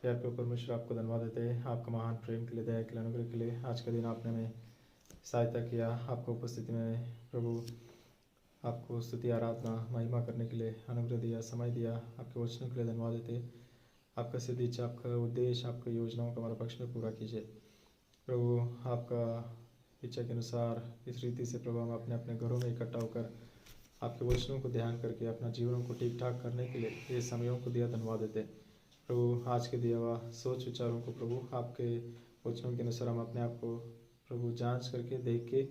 प्यार प्रभु परमेश्वर, आपको धन्यवाद देते हैं आपका महान प्रेम के लिए, दया के लिए, अनुग्रह के लिए। आज का दिन आपने हमें सहायता किया। आपको उपस्थिति में प्रभु आपको स्तुति, आराधना, महिमा करने के लिए अनुग्रह दिया, समय दिया। आपके वचनों के लिए धन्यवाद देते। आपका सिद्ध इच्छा, आपका उद्देश्य, आपकी योजनाओं को हमारे पक्ष में पूरा कीजिए प्रभु। आपका इच्छा के अनुसार इस रीति से प्रभु हम अपने अपने घरों में इकट्ठा होकर आपके वचनों को ध्यान करके अपना जीवनों को ठीक ठाक करने के लिए ये समयों को दिया, धन्यवाद देते प्रभु। आज के दिया हुआ सोच विचारों को प्रभु आपके वचनों के अनुसार हम अपने आप को प्रभु जांच करके देख के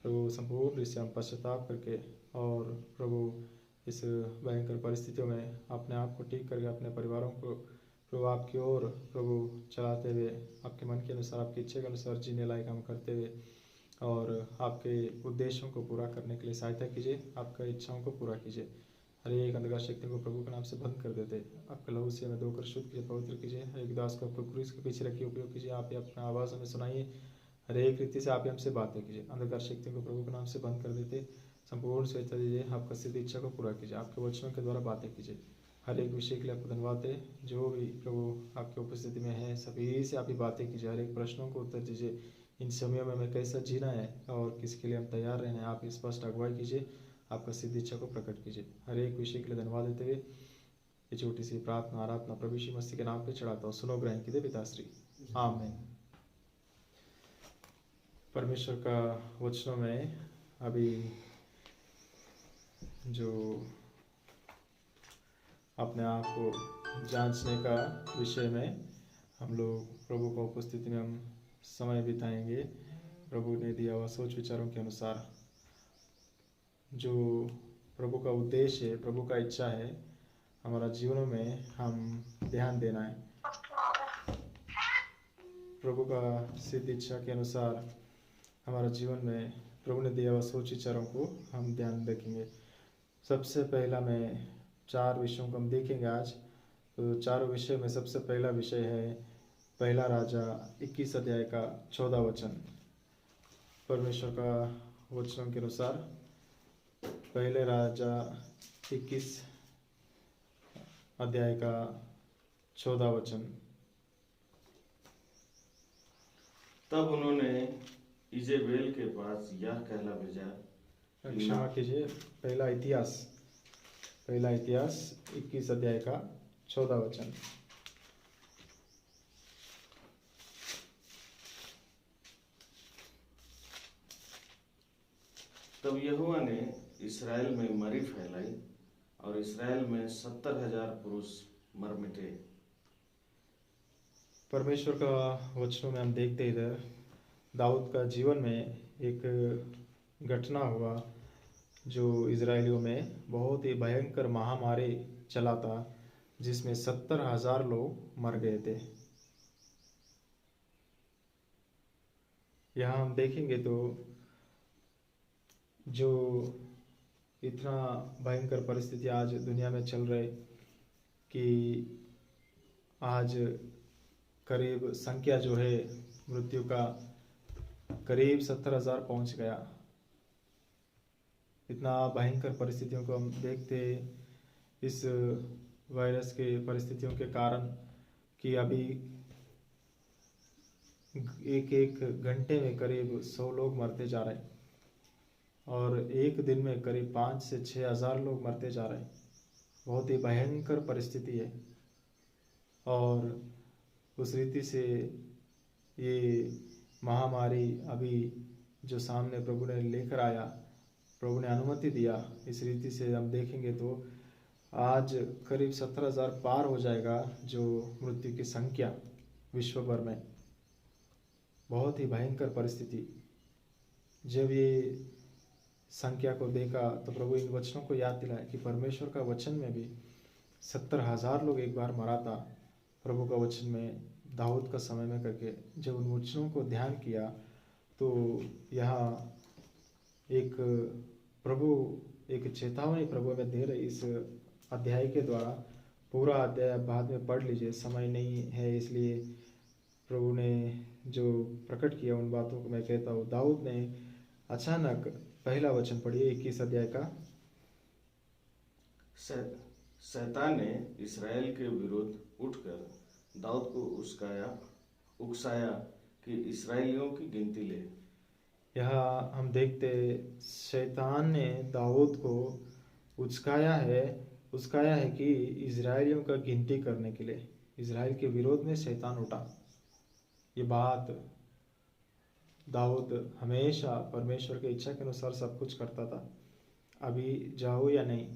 प्रभु संपूर्ण रूप से हम पश्चाताप करके और प्रभु इस भयंकर परिस्थितियों में अपने आप को ठीक करके अपने परिवारों को प्रभु आपकी ओर प्रभु चलाते हुए आपके मन के अनुसार, आपकी इच्छा के अनुसार जीने लायक हम करते हुए और आपके उद्देश्यों को पूरा करने के लिए सहायता कीजिए। आपका इच्छाओं को पूरा कीजिए। हर एक अंधकार शक्ति को प्रभु के नाम से बंद कर देते। आपके लहू से हमें धोकर शुद्ध कीजिए, पवित्र कीजिए। हर एक दास को आपको क्रूस के पीछे रखिए, उपयोग कीजिए। आप ही अपना आवाज़ हमें सुनाइए। हर एक रीति से आप ही हमसे बातें कीजिए। अंधकार शक्ति को प्रभु के नाम से बंद कर देते। संपूर्ण स्वेच्छा दीजिए। आपका सिद्ध इच्छा को पूरा कीजिए। आपके वचनों के द्वारा बातें कीजिए। हर एक विषय के लिए आपको धन्यवाद दे। जो भी प्रभु आपकी उपस्थिति में है सभी से आप ही बातें कीजिए। हर एक प्रश्नों को उत्तर दीजिए। इन समयों में हमें कैसा जीना है और किसके लिए हम तैयार रहना है, आप स्पष्ट अगुवाई कीजिए। आपका सिद्ध इच्छा को प्रकट कीजिए। हर एक विषय के लिए धन्यवाद देते हुए ये छोटी सी प्रार्थना आराधना प्रभु यीशु मसीह के नाम पे चढ़ाता हूँ। सुनो ग्रहण कीजिए पिताश्री, आमीन। परमेश्वर का वचनों में अभी जो अपने आप को जांचने का विषय में हम लोग प्रभु का उपस्थिति में हम समय बिताएंगे। प्रभु ने दिया हुआ सोच विचारों के अनुसार जो प्रभु का उद्देश्य है, प्रभु का इच्छा है हमारा जीवनों में हम ध्यान देना है। प्रभु का सिद्ध इच्छा के अनुसार हमारा जीवन में प्रभु ने दिया हुआ सोच विचारों को हम ध्यान रखेंगे। सबसे पहला मैं 4 विषयों को हम देखेंगे आज। तो 4 विषय में सबसे पहला विषय है पहला राजा 21 अध्याय का 14 वचन। परमेश्वर का वचनों के अनुसार पहले राजा 21 अध्याय का 14 वचन। तब उन्होंने इजेबेल के पास यह कहला भेजा, क्षमा कीजिए, पहला इतिहास 21 अध्याय का 14 वचन। तब यहोवा ने इस्राएल में मरी फैलाई और इस्राएल में 70,000 पुरुष मर मिटे। परमेश्वर का वचनों में हम देखते इधर दाऊद का जीवन में एक घटना हुआ जो इजरायलियों में बहुत ही भयंकर महामारी चला था, जिसमें 70,000 लोग मर गए थे। यहाँ हम देखेंगे तो जो इतना भयंकर परिस्थिति आज दुनिया में चल रही कि आज करीब संख्या जो है मृत्यु का करीब 70,000 पहुंच गया। इतना भयंकर परिस्थितियों को हम देखते इस वायरस के परिस्थितियों के कारण कि अभी एक घंटे में करीब 100 लोग मरते जा रहे हैं और एक दिन में करीब 5 से 6 हज़ार लोग मरते जा रहे हैं। बहुत ही भयंकर परिस्थिति है और उस रीति से ये महामारी अभी जो सामने प्रभु ने लेकर आया, प्रभु ने अनुमति दिया, इस रीति से हम देखेंगे तो आज करीब 70,000 पार हो जाएगा जो मृत्यु की संख्या विश्व भर में। बहुत ही भयंकर परिस्थिति। जब ये संख्या को देखा तो प्रभु इन वचनों को याद दिलाया कि परमेश्वर का वचन में भी 70,000 लोग एक बार मरा था। प्रभु का वचन में दाऊद का समय में करके जब उन वचनों को ध्यान किया तो यहाँ एक चेतावनी प्रभु में दे रही इस अध्याय के द्वारा। पूरा अध्याय बाद में पढ़ लीजिए, समय नहीं है इसलिए प्रभु ने जो प्रकट किया उन बातों को मैं कहता हूँ। दाऊद ने अचानक पहला वचन पढ़िए 21 अध्याय का। शैतान ने इस्राएल के विरुद्ध उठकर दाऊद को उकसाया कि इसराइलियों की गिनती ले। यहाँ हम देखते शैतान ने दाऊद को उचकाया है कि इजराइलियों का गिनती करने के लिए इजराइल के विरोध में शैतान उठा। ये बात दाऊद हमेशा परमेश्वर की इच्छा के अनुसार सब कुछ करता था। अभी जाओ या नहीं,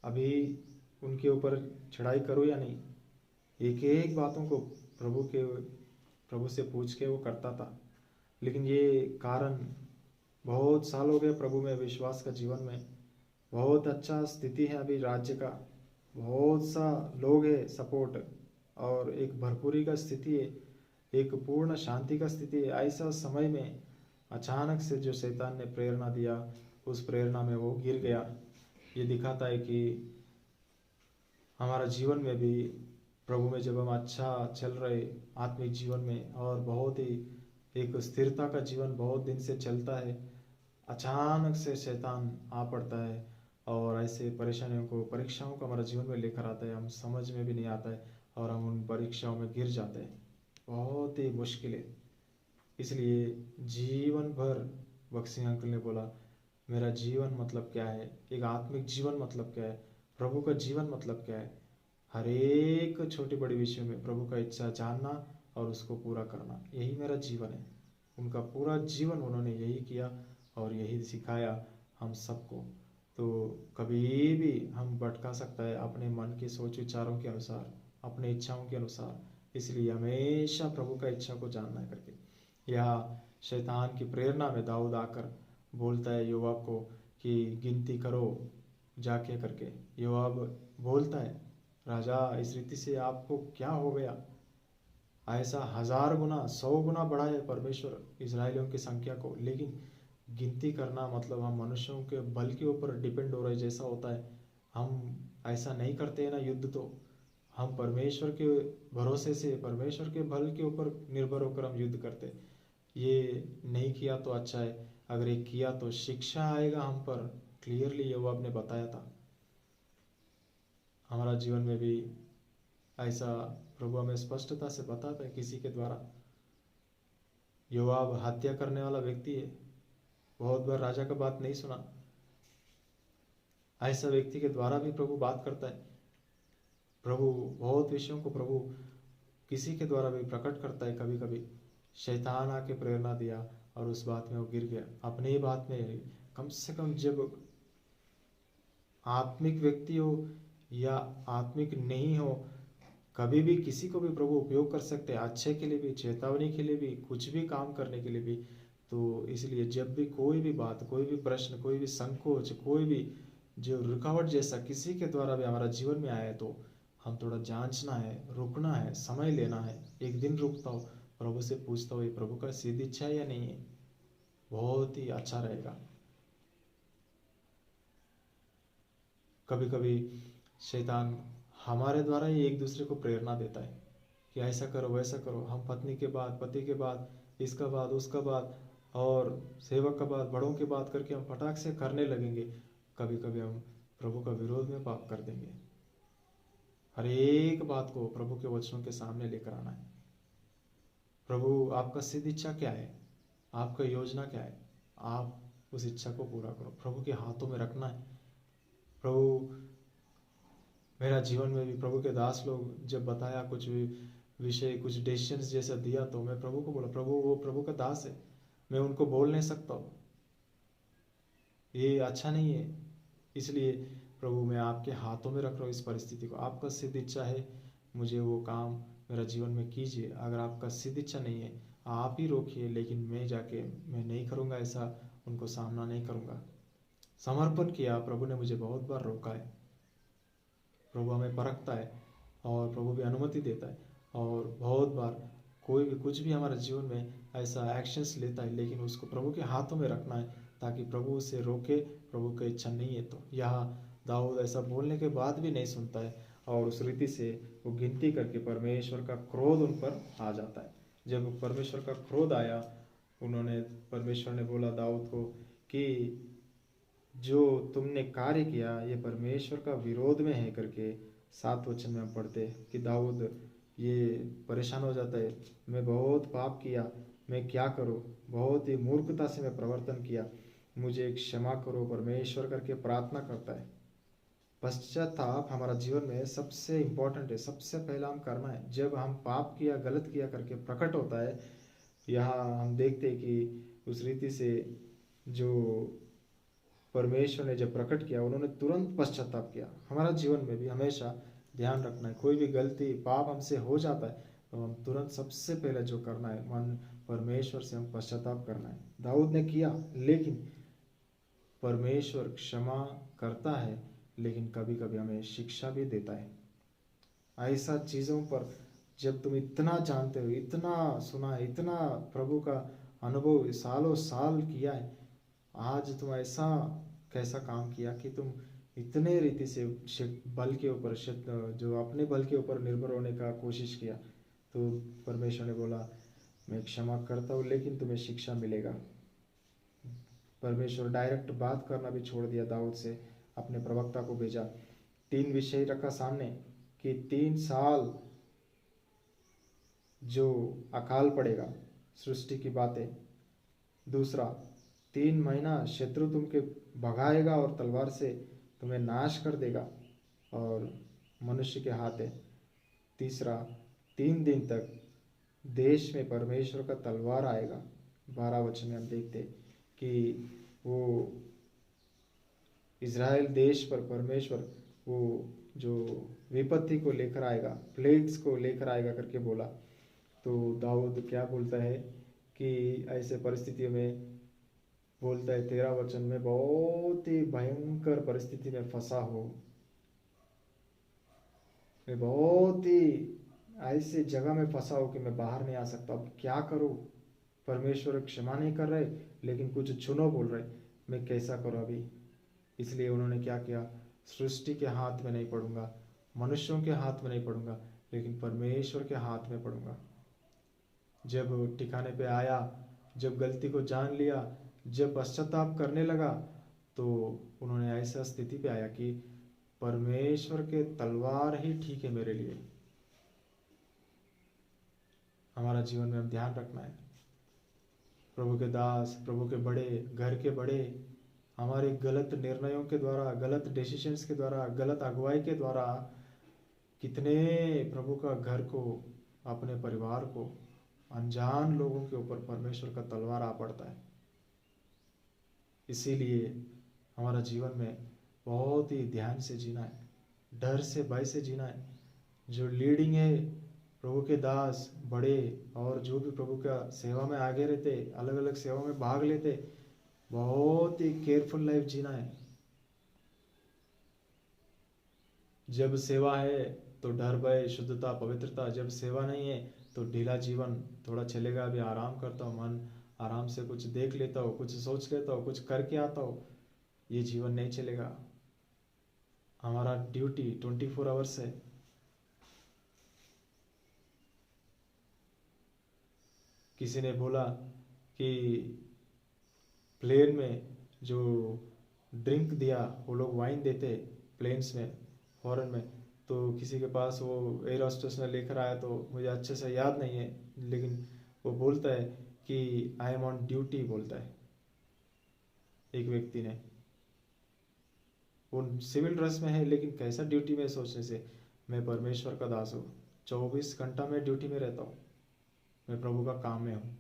अभी उनके ऊपर चढ़ाई करो या नहीं, एक एक बातों को प्रभु से पूछ के वो करता था। लेकिन ये कारण बहुत साल हो गए प्रभु में विश्वास का जीवन में, बहुत अच्छा स्थिति है अभी राज्य का, बहुत सा लोग है सपोर्ट, और एक भरपूरी का स्थिति है, एक पूर्ण शांति का स्थिति है। ऐसा समय में अचानक से जो शैतान ने प्रेरणा दिया, उस प्रेरणा में वो गिर गया। ये दिखाता है कि हमारा जीवन में भी प्रभु में जब हम अच्छा चल रहे आत्मिक जीवन में, और बहुत ही एक स्थिरता का जीवन बहुत दिन से चलता है, अचानक से शैतान आ पड़ता है और ऐसे परीक्षाओं को हमारा जीवन में लेकर आता है। हम समझ में भी नहीं आता है और हम उन परीक्षाओं में गिर जाते हैं, बहुत ही मुश्किल है। इसलिए जीवन भर बक्सी अंकल ने बोला, मेरा जीवन मतलब क्या है, एक आत्मिक जीवन मतलब क्या है, प्रभु का जीवन मतलब क्या है। हर एक छोटी बड़ी विषय में प्रभु का इच्छा जानना और उसको पूरा करना, यही मेरा जीवन है। उनका पूरा जीवन उन्होंने यही किया और यही सिखाया हम सबको। तो कभी भी हम भटका सकता है अपने मन के सोच विचारों के अनुसार, अपने इच्छाओं के अनुसार। इसलिए हमेशा प्रभु का इच्छा को जानना करके, यह शैतान की प्रेरणा में दाऊद आकर बोलता है योआब को कि गिनती करो जाके करके। योआब बोलता है, राजा इस रीति से आपको क्या हो गया, ऐसा 1000 गुना 100 गुना बढ़ाए परमेश्वर इजरायलियों की संख्या को, लेकिन गिनती करना मतलब हम मनुष्यों के बल के ऊपर डिपेंड हो रहे जैसा होता है। हम ऐसा नहीं करते हैं ना युद्ध, तो हम परमेश्वर के भरोसे से, परमेश्वर के बल के ऊपर निर्भर होकर हम युद्ध करते। ये नहीं किया तो अच्छा है, अगर ये किया तो शिक्षा आएगा हम पर, क्लियरली ये वो आपने बताया था। हमारा जीवन में भी ऐसा प्रभु हमें स्पष्टता से बताता है किसी के द्वारा। योआब हत्या करने वाला व्यक्ति है, बहुत बार राजा का बात नहीं सुना, ऐसा व्यक्ति के द्वारा भी प्रभु बात करता है। प्रभु बहुत विषयों को प्रभु किसी के द्वारा भी प्रकट करता है। कभी कभी शैतान आके प्रेरणा दिया और उस बात में वो गिर गया, अपनी ही बात में। कम से कम जब आत्मिक व्यक्ति हो या आत्मिक नहीं हो, कभी भी किसी को भी प्रभु उपयोग कर सकते हैं, अच्छे के लिए भी, चेतावनी के लिए भी, कुछ भी काम करने के लिए भी। तो इसलिए जब भी कोई भी बात, कोई भी प्रश्न, कोई भी संकोच, कोई भी जो रुकावट जैसा किसी के द्वारा भी हमारा जीवन में आया है, तो हम थोड़ा जांचना है, रुकना है, समय लेना है। एक दिन रुकता हो, प्रभु से पूछता हो ये प्रभु का सिद्ध इच्छा है या नहीं है, बहुत ही अच्छा रहेगा। कभी कभी शैतान हमारे द्वारा ही एक दूसरे को प्रेरणा देता है कि ऐसा करो वैसा करो। हम पत्नी के बाद, पति के बाद, इसका बाद, उसका बाद, और सेवक का बाद, बड़ों के बाद करके हम फटाक से करने लगेंगे। कभी कभी हम प्रभु का विरोध में पाप कर देंगे। हर एक बात को प्रभु के वचनों के सामने लेकर आना है। प्रभु आपका सिद्ध इच्छा क्या है, आपका योजना क्या है, आप उस इच्छा को पूरा करो, प्रभु के हाथों में रखना है। प्रभु मेरा जीवन में भी प्रभु के दास लोग जब बताया कुछ भी विषय, कुछ डिसीजंस जैसा दिया, तो मैं प्रभु को बोला, प्रभु वो प्रभु का दास है, मैं उनको बोल नहीं सकता हूँ, ये अच्छा नहीं है। इसलिए प्रभु मैं आपके हाथों में रख रहा हूँ इस परिस्थिति को। आपका सिद्ध इच्छा है, मुझे वो काम मेरा जीवन में कीजिए। अगर आपका सिद्ध इच्छा नहीं है, आप ही रोकिए, लेकिन मैं नहीं करूँगा, ऐसा उनको सामना नहीं करूँगा। समर्पण किया। प्रभु ने मुझे बहुत बार रोका है। प्रभु हमें परखता है और प्रभु भी अनुमति देता है, और बहुत बार कोई भी कुछ भी हमारे जीवन में ऐसा एक्शंस लेता है, लेकिन उसको प्रभु के हाथों में रखना है ताकि प्रभु उसे रोके। प्रभु की इच्छा नहीं है तो यहाँ दाऊद ऐसा बोलने के बाद भी नहीं सुनता है, और उस रीति से वो गिनती करके परमेश्वर का क्रोध उन पर आ जाता है। जब परमेश्वर का क्रोध आया, परमेश्वर ने बोला दाऊद को कि जो तुमने कार्य किया ये परमेश्वर का विरोध में है करके 7 वचन में हम पढ़ते कि दाऊद ये परेशान हो जाता है, मैं बहुत पाप किया, मैं क्या करूँ, बहुत ही मूर्खता से मैं प्रवर्तन किया, मुझे क्षमा करो परमेश्वर करके प्रार्थना करता है। पश्चाताप हमारा जीवन में सबसे इम्पोर्टेंट है, सबसे पहला हम करना है। जब हम पाप किया, गलत किया करके प्रकट होता है, यहाँ हम देखते हैं कि उस रीति से जो परमेश्वर ने जब प्रकट किया, उन्होंने तुरंत पश्चाताप किया। हमारा जीवन में भी हमेशा ध्यान रखना है, कोई भी गलती पाप हमसे हो जाता है तो हम तुरंत सबसे पहले जो करना है, मन परमेश्वर से हम पश्चाताप करना है। दाऊद ने किया, लेकिन परमेश्वर क्षमा करता है, लेकिन कभी कभी हमें शिक्षा भी देता है। ऐसा चीज़ों पर जब तुम इतना जानते हो, इतना सुना है, इतना प्रभु का अनुभव सालों साल किया है, आज तुम ऐसा कैसा काम किया कि तुम इतने रीति से बल के ऊपर जो अपने बल के ऊपर निर्भर होने का कोशिश किया, तो परमेश्वर ने बोला मैं क्षमा करता हूँ, लेकिन तुम्हें शिक्षा मिलेगा। परमेश्वर डायरेक्ट बात करना भी छोड़ दिया, दाऊद से अपने प्रवक्ता को भेजा। 3 विषय रखा सामने कि 3 साल जो अकाल पड़ेगा, सृष्टि की बातें। दूसरा, 3 महीना शत्रु तुमके भगाएगा और तलवार से तुम्हें नाश कर देगा और मनुष्य के हाथ है। तीसरा, 3 दिन तक देश में परमेश्वर का तलवार आएगा। 12 वचन में हम देखते कि वो इज़राइल देश पर परमेश्वर वो जो विपत्ति को लेकर आएगा, प्लेग्स को लेकर आएगा करके बोला। तो दाऊद क्या बोलता है कि ऐसे परिस्थितियों में बोलता है 13 वचन में, बहुत ही भयंकर परिस्थिति में फंसा हो, मैं बहुत ही ऐसे जगह में फंसा हो कि मैं बाहर नहीं आ सकता, अब क्या करूं। परमेश्वर क्षमा नहीं कर रहे, लेकिन कुछ चुनो बोल रहे, मैं कैसा करूं अभी। इसलिए उन्होंने क्या किया, सृष्टि के हाथ में नहीं पड़ूंगा, मनुष्यों के हाथ में नहीं पड़ूंगा, लेकिन परमेश्वर के हाथ में पड़ूंगा। जब ठिकाने पे आया, जब गलती को जान लिया, जब पश्चाताप करने लगा, तो उन्होंने ऐसा स्थिति पे आया कि परमेश्वर के तलवार ही ठीक है मेरे लिए। हमारा जीवन में हम ध्यान रखना है, प्रभु के दास, प्रभु के बड़े, घर के बड़े हमारे गलत निर्णयों के द्वारा, गलत डिसीजंस के द्वारा, गलत अगुवाई के द्वारा कितने प्रभु का घर को, अपने परिवार को, अनजान लोगों के ऊपर परमेश्वर का तलवार आ पड़ता है। इसीलिए हमारा जीवन में बहुत ही ध्यान से जीना है, डर से, भय से जीना है। जो लीडिंग है, प्रभु के दास, बड़े और जो भी प्रभु का सेवा में आगे रहते, अलग अलग सेवा में भाग लेते, बहुत ही केयरफुल लाइफ जीना है। जब सेवा है तो डर, भय, शुद्धता, पवित्रता। जब सेवा नहीं है तो ढीला जीवन, थोड़ा चलेगा, अभी आराम करता हूँ, मन आराम से कुछ देख लेता हूँ, कुछ सोच लेता हूँ, कुछ करके आता हूँ, ये जीवन नहीं चलेगा। हमारा ड्यूटी 24 आवर्स है। किसी ने बोला कि प्लेन में जो ड्रिंक दिया, वो लोग वाइन देते प्लेन्स में, फॉरेन में, तो किसी के पास वो एयर होस्टेस ने लेकर आया, तो मुझे अच्छे से याद नहीं है, लेकिन वो बोलता है कि आई एम ऑन ड्यूटी, बोलता है एक व्यक्ति ने। वो सिविल ड्रेस में है, लेकिन कैसा ड्यूटी में, सोचने से मैं परमेश्वर का दास हूँ, 24 घंटा मैं ड्यूटी में रहता हूँ, मैं प्रभु का काम में हूँ।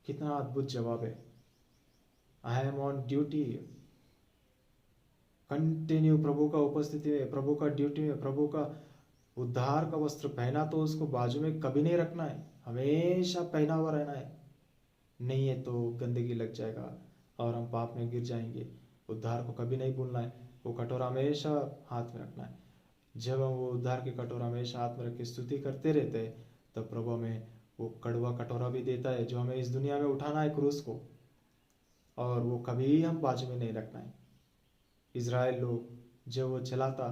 कितना अद्भुत जवाब है, I am on duty. Continue प्रभु का उपस्थिति में, प्रभु का ड्यूटी में, प्रभु का उद्धार का वस्त्र पहना तो उसको बाजू में कभी नहीं रखना है, हमेशा पहना हुआ रहना है। नहीं है तो गंदगी लग जाएगा और हम पाप में गिर जाएंगे। उद्धार को कभी नहीं भूलना है, वो कटोरा हमेशा हाथ में रखना है। जब हम वो उद्धार की कटोरा हमेशा हाथ में रख के स्तुति करते रहते हैं, तब प्रभु हमें वो कड़वा कटोरा भी देता है, जो हमें इस दुनिया में उठाना है, क्रूस को, और वो कभी हम बाजू में नहीं रखना है। इज़राइल लोग जब वो चलाता,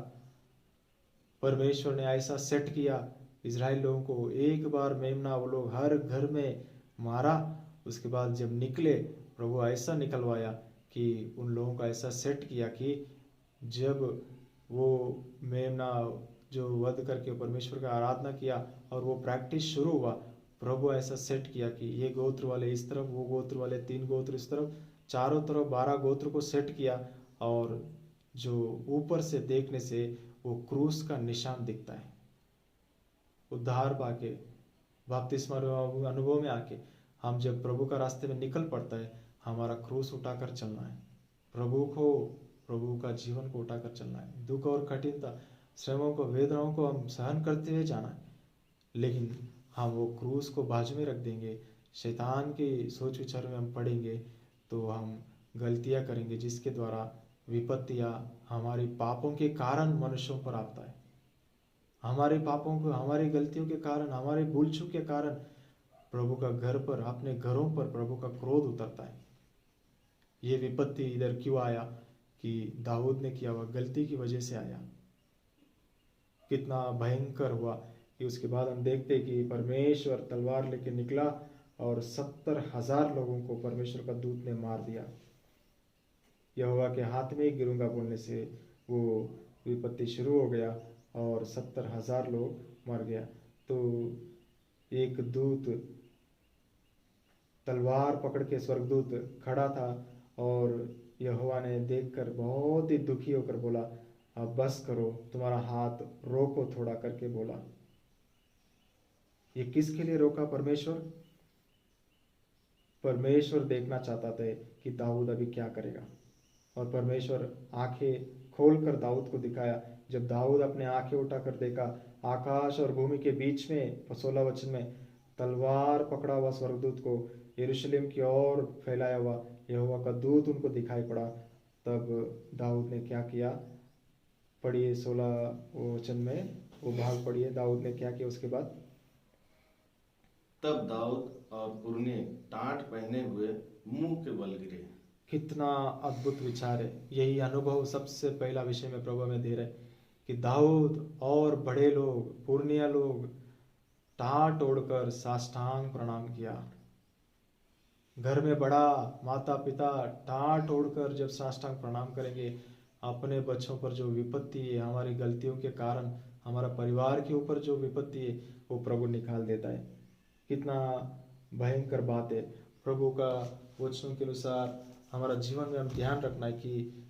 परमेश्वर ने ऐसा सेट किया इज़राइल लोगों को, एक बार मेमना वो लोग हर घर में मारा, उसके बाद जब निकले, प्रभु ऐसा निकलवाया कि उन लोगों का ऐसा सेट किया कि जब वो मेमना जो वध करके परमेश्वर का आराधना किया और वो प्रैक्टिस शुरू हुआ। प्रभु ऐसा सेट किया कि ये गोत्र वाले इस तरफ, वो गोत्र वाले 3 गोत्र इस तरफ, चारों तरफ 12 गोत्र को सेट किया। और जो ऊपर से देखने से वो क्रूस का निशान दिखता है। उद्धार पाके बपतिस्मा अनुभव में आके हम जब प्रभु का रास्ते में निकल पड़ता है, हमारा क्रूस उठाकर चलना है, प्रभु का जीवन को उठाकर चलना है। दुख और कठिनता, श्रमों को, वेदनाओं को हम सहन करते हुए जाना है, लेकिन हम वो क्रूस को बाजू में रख देंगे, शैतान के सोच विचार में हम पड़ेंगे तो हम गलतियां करेंगे, जिसके द्वारा विपत्तियां हमारे पापों के कारण मनुष्यों पर आता है। हमारे पापों को, हमारी गलतियों के कारण, हमारे भूल चूक के कारण प्रभु का घर पर, अपने घरों पर प्रभु का क्रोध उतरता है। ये विपत्ति इधर क्यों आया कि दाऊद ने किया हुआ गलती की वजह से आया। कितना भयंकर हुआ कि उसके बाद हम देखते कि परमेश्वर तलवार लेके निकला और 70,000 लोगों को परमेश्वर का दूत ने मार दिया। यहोवा के हाथ में ही गिरूंगा बोलने से वो विपत्ति शुरू हो गया और 70,000 लोग मर गया। तो एक दूत तलवार पकड़ के, स्वर्गदूत खड़ा था और यहोवा ने देखकर बहुत ही दुखी होकर बोला, अब बस करो, तुम्हारा हाथ रोको थोड़ा करके बोला। ये किसके लिए रोका? परमेश्वर देखना चाहता था कि दाऊद अभी क्या करेगा, और परमेश्वर आंखें खोलकर दाऊद को दिखाया। जब दाऊद अपने आंखें उठाकर देखा, आकाश और भूमि के बीच में 16 वचन में तलवार पकड़ा हुआ स्वर्गदूत को यरूशलेम की ओर फैलाया हुआ यहोवा का दूत उनको दिखाई पड़ा। तब दाऊद ने क्या किया? पढ़िए 16 वचन में वो भाग पढ़िए, दाऊद ने क्या किया उसके बाद। तब दाऊद और पुरनिये टाट पहने हुए मुंह के बल गिरे। कितना अद्भुत विचार है। यही अनुभव सबसे पहला विषय में प्रभु में दे रहे कि दाऊद और बड़े लोग, पुरनिया लोग टाट ओढ़कर साष्टांग प्रणाम किया। घर में बड़ा माता पिता टाट ओढ़कर जब साष्टांग प्रणाम करेंगे, अपने बच्चों पर जो विपत्ति है, हमारी गलतियों के कारण हमारा परिवार के ऊपर जो विपत्ति है, वो प्रभु निकाल देता है। कितना भयंकर बात है। प्रभु का वचनों के अनुसार हमारा जीवन में हम ध्यान रखना है कि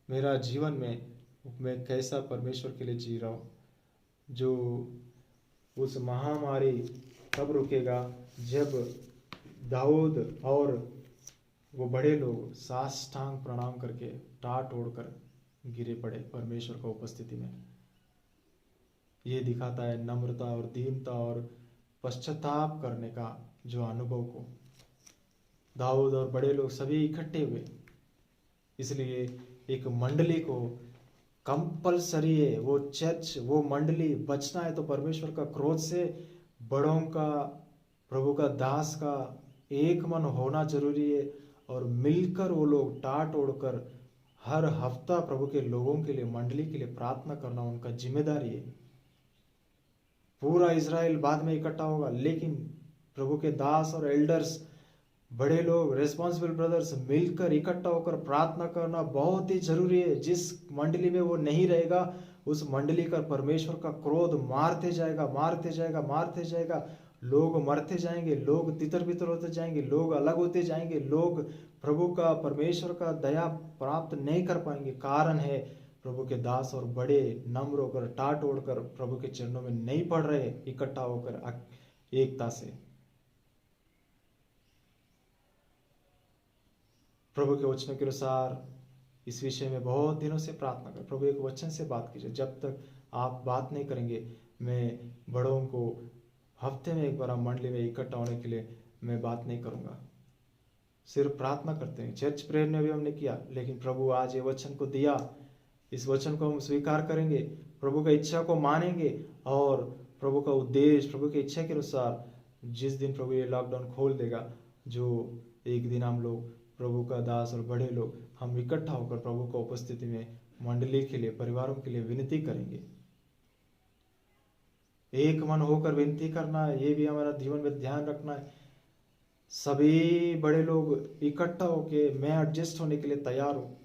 मेरा जीवन में मैं कैसा परमेश्वर के लिए जी रहा हूँ। जो उस महामारी तब रुकेगा जब दाऊद और वो बड़े लोग साष्टांग प्रणाम करके टाट ओढ़कर गिरे पड़े परमेश्वर की उपस्थिति में। ये दिखाता है नम्रता और दीनता और पश्चाताप करने का जो अनुभव को। दाऊद और बड़े लोग सभी इकट्ठे हुए, इसलिए एक मंडली को कंपलसरी है, वो चर्च, वो मंडली बचना है तो परमेश्वर का क्रोध से, बड़ों का, प्रभु का दास का एक मन होना जरूरी है। और मिलकर वो लोग टाट ओढ़कर हर हफ्ता प्रभु के लोगों के लिए, मंडली के लिए प्रार्थना करना उनका जिम्मेदारी है। पूरा इजराइल बाद में इकट्ठा होगा, लेकिन प्रभु के दास और एल्डर्स, बड़े लोग, रेस्पॉन्सिबल ब्रदर्स मिलकर इकट्ठा होकर प्रार्थना करना बहुत ही जरूरी है। जिस मंडली में वो नहीं रहेगा, उस मंडली का परमेश्वर का क्रोध मारते जाएगा, मारते जाएगा, मारते जाएगा। लोग मरते जाएंगे, लोग तितर बितर होते जाएंगे, लोग अलग होते जाएंगे, लोग प्रभु का, परमेश्वर का दया प्राप्त नहीं कर पाएंगे। कारण है प्रभु के दास और बड़े नम्र होकर, टाट ओढ़कर प्रभु के चरणों में नहीं पड़ रहे, इकट्ठा होकर एकता से। प्रभु के वचन के अनुसार इस विषय में बहुत दिनों से प्रार्थना कर, प्रभु एक वचन से बात कीजिए। जब तक आप बात नहीं करेंगे, मैं बड़ों को हफ्ते में एक बार मंडली में इकट्ठा होने के लिए मैं बात नहीं करूंगा। सिर्फ प्रार्थना करते हैं। चर्च प्रेयर में भी हमने किया, लेकिन प्रभु आज ये वचन को दिया, इस वचन को हम स्वीकार करेंगे, प्रभु का इच्छा को मानेंगे और प्रभु का उद्देश्य, प्रभु की इच्छा के अनुसार जिस दिन प्रभु ये लॉकडाउन खोल देगा, जो एक दिन हम लोग प्रभु का दास और बड़े लोग हम इकट्ठा होकर प्रभु का उपस्थिति में मंडली के लिए, परिवारों के लिए विनती करेंगे। एक मन होकर विनती करना है, ये भी हमारा जीवन में ध्यान रखना है। सभी बड़े लोग इकट्ठा होके मैं एडजस्ट होने के लिए तैयार हूँ,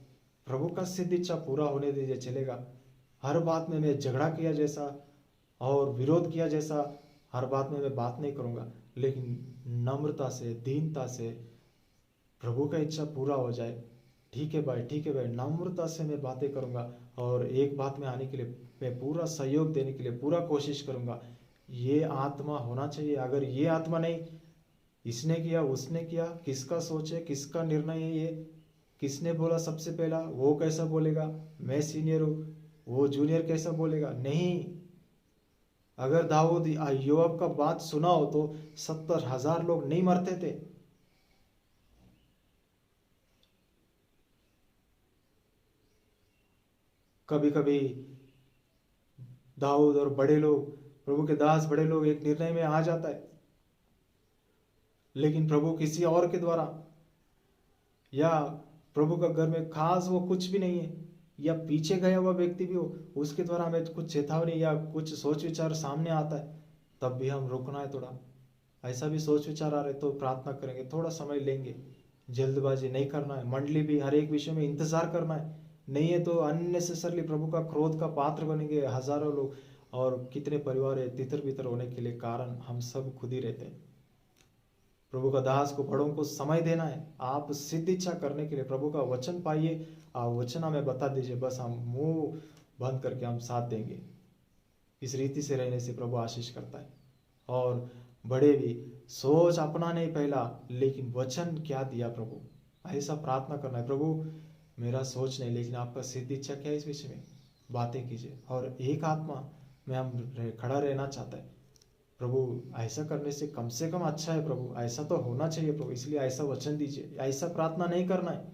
प्रभु का सिद्ध इच्छा पूरा होने दीजिए, चलेगा। हर बात में मैं झगड़ा किया जैसा और विरोध किया जैसा हर बात में मैं बात नहीं करूँगा, लेकिन नम्रता से, दीनता से प्रभु का इच्छा पूरा हो जाए। ठीक है भाई, ठीक है भाई, नम्रता से मैं बातें करूँगा और एक बात में आने के लिए मैं पूरा सहयोग देने के लिए पूरा कोशिश करूँगा। ये आत्मा होना चाहिए। अगर ये आत्मा नहीं, इसने किया, उसने किया, किसका सोच है, किसका निर्णय है, ये किसने बोला सबसे पहला, वो कैसा बोलेगा, मैं सीनियर हूँ, वो जूनियर कैसा बोलेगा, नहीं। अगर दाऊद योआब का बात सुना हो तो 70,000 लोग नहीं मरते थे। कभी कभी दाऊद और बड़े लोग, प्रभु के दास बड़े लोग एक निर्णय में आ जाता है, लेकिन प्रभु किसी और के द्वारा, या प्रभु का घर में खास वो कुछ भी नहीं है, या पीछे गया हुआ व्यक्ति भी हो, उसके द्वारा हमें कुछ चेतावनी या कुछ सोच विचार सामने आता है, तब भी हम रुकना है थोड़ा। ऐसा भी सोच विचार आ रहे तो प्रार्थना करेंगे, थोड़ा समय लेंगे, जल्दबाजी नहीं करना है। मंडली भी हर एक विषय में इंतजार करना है, नहीं है तो अननेसेसरली प्रभु का क्रोध का पात्र बनेंगे हजारों लोग, और कितने परिवार है तितर बितर होने के लिए कारण हम सब खुद ही रहते हैं। प्रभु का दास को, बड़ों को समय देना है। आप सिद्ध इच्छा करने के लिए प्रभु का वचन पाइए, आप वचन हमें बता दीजिए, बस हम मुंह बंद करके हम साथ देंगे। इस रीति से रहने से प्रभु आशीष करता है। और बड़े भी सोच अपना नहीं पहला, लेकिन वचन क्या दिया प्रभु, ऐसा प्रार्थना करना है। प्रभु मेरा सोच नहीं, लेकिन आपका सिद्ध इच्छा क्या है, इस विषय में बातें कीजिए। और एक आत्मा में हम खड़ा रहना चाहता है। प्रभु ऐसा करने से कम अच्छा है प्रभु, ऐसा तो होना चाहिए प्रभु, इसलिए ऐसा वचन दीजिए। ऐसा प्रार्थना नहीं करना है,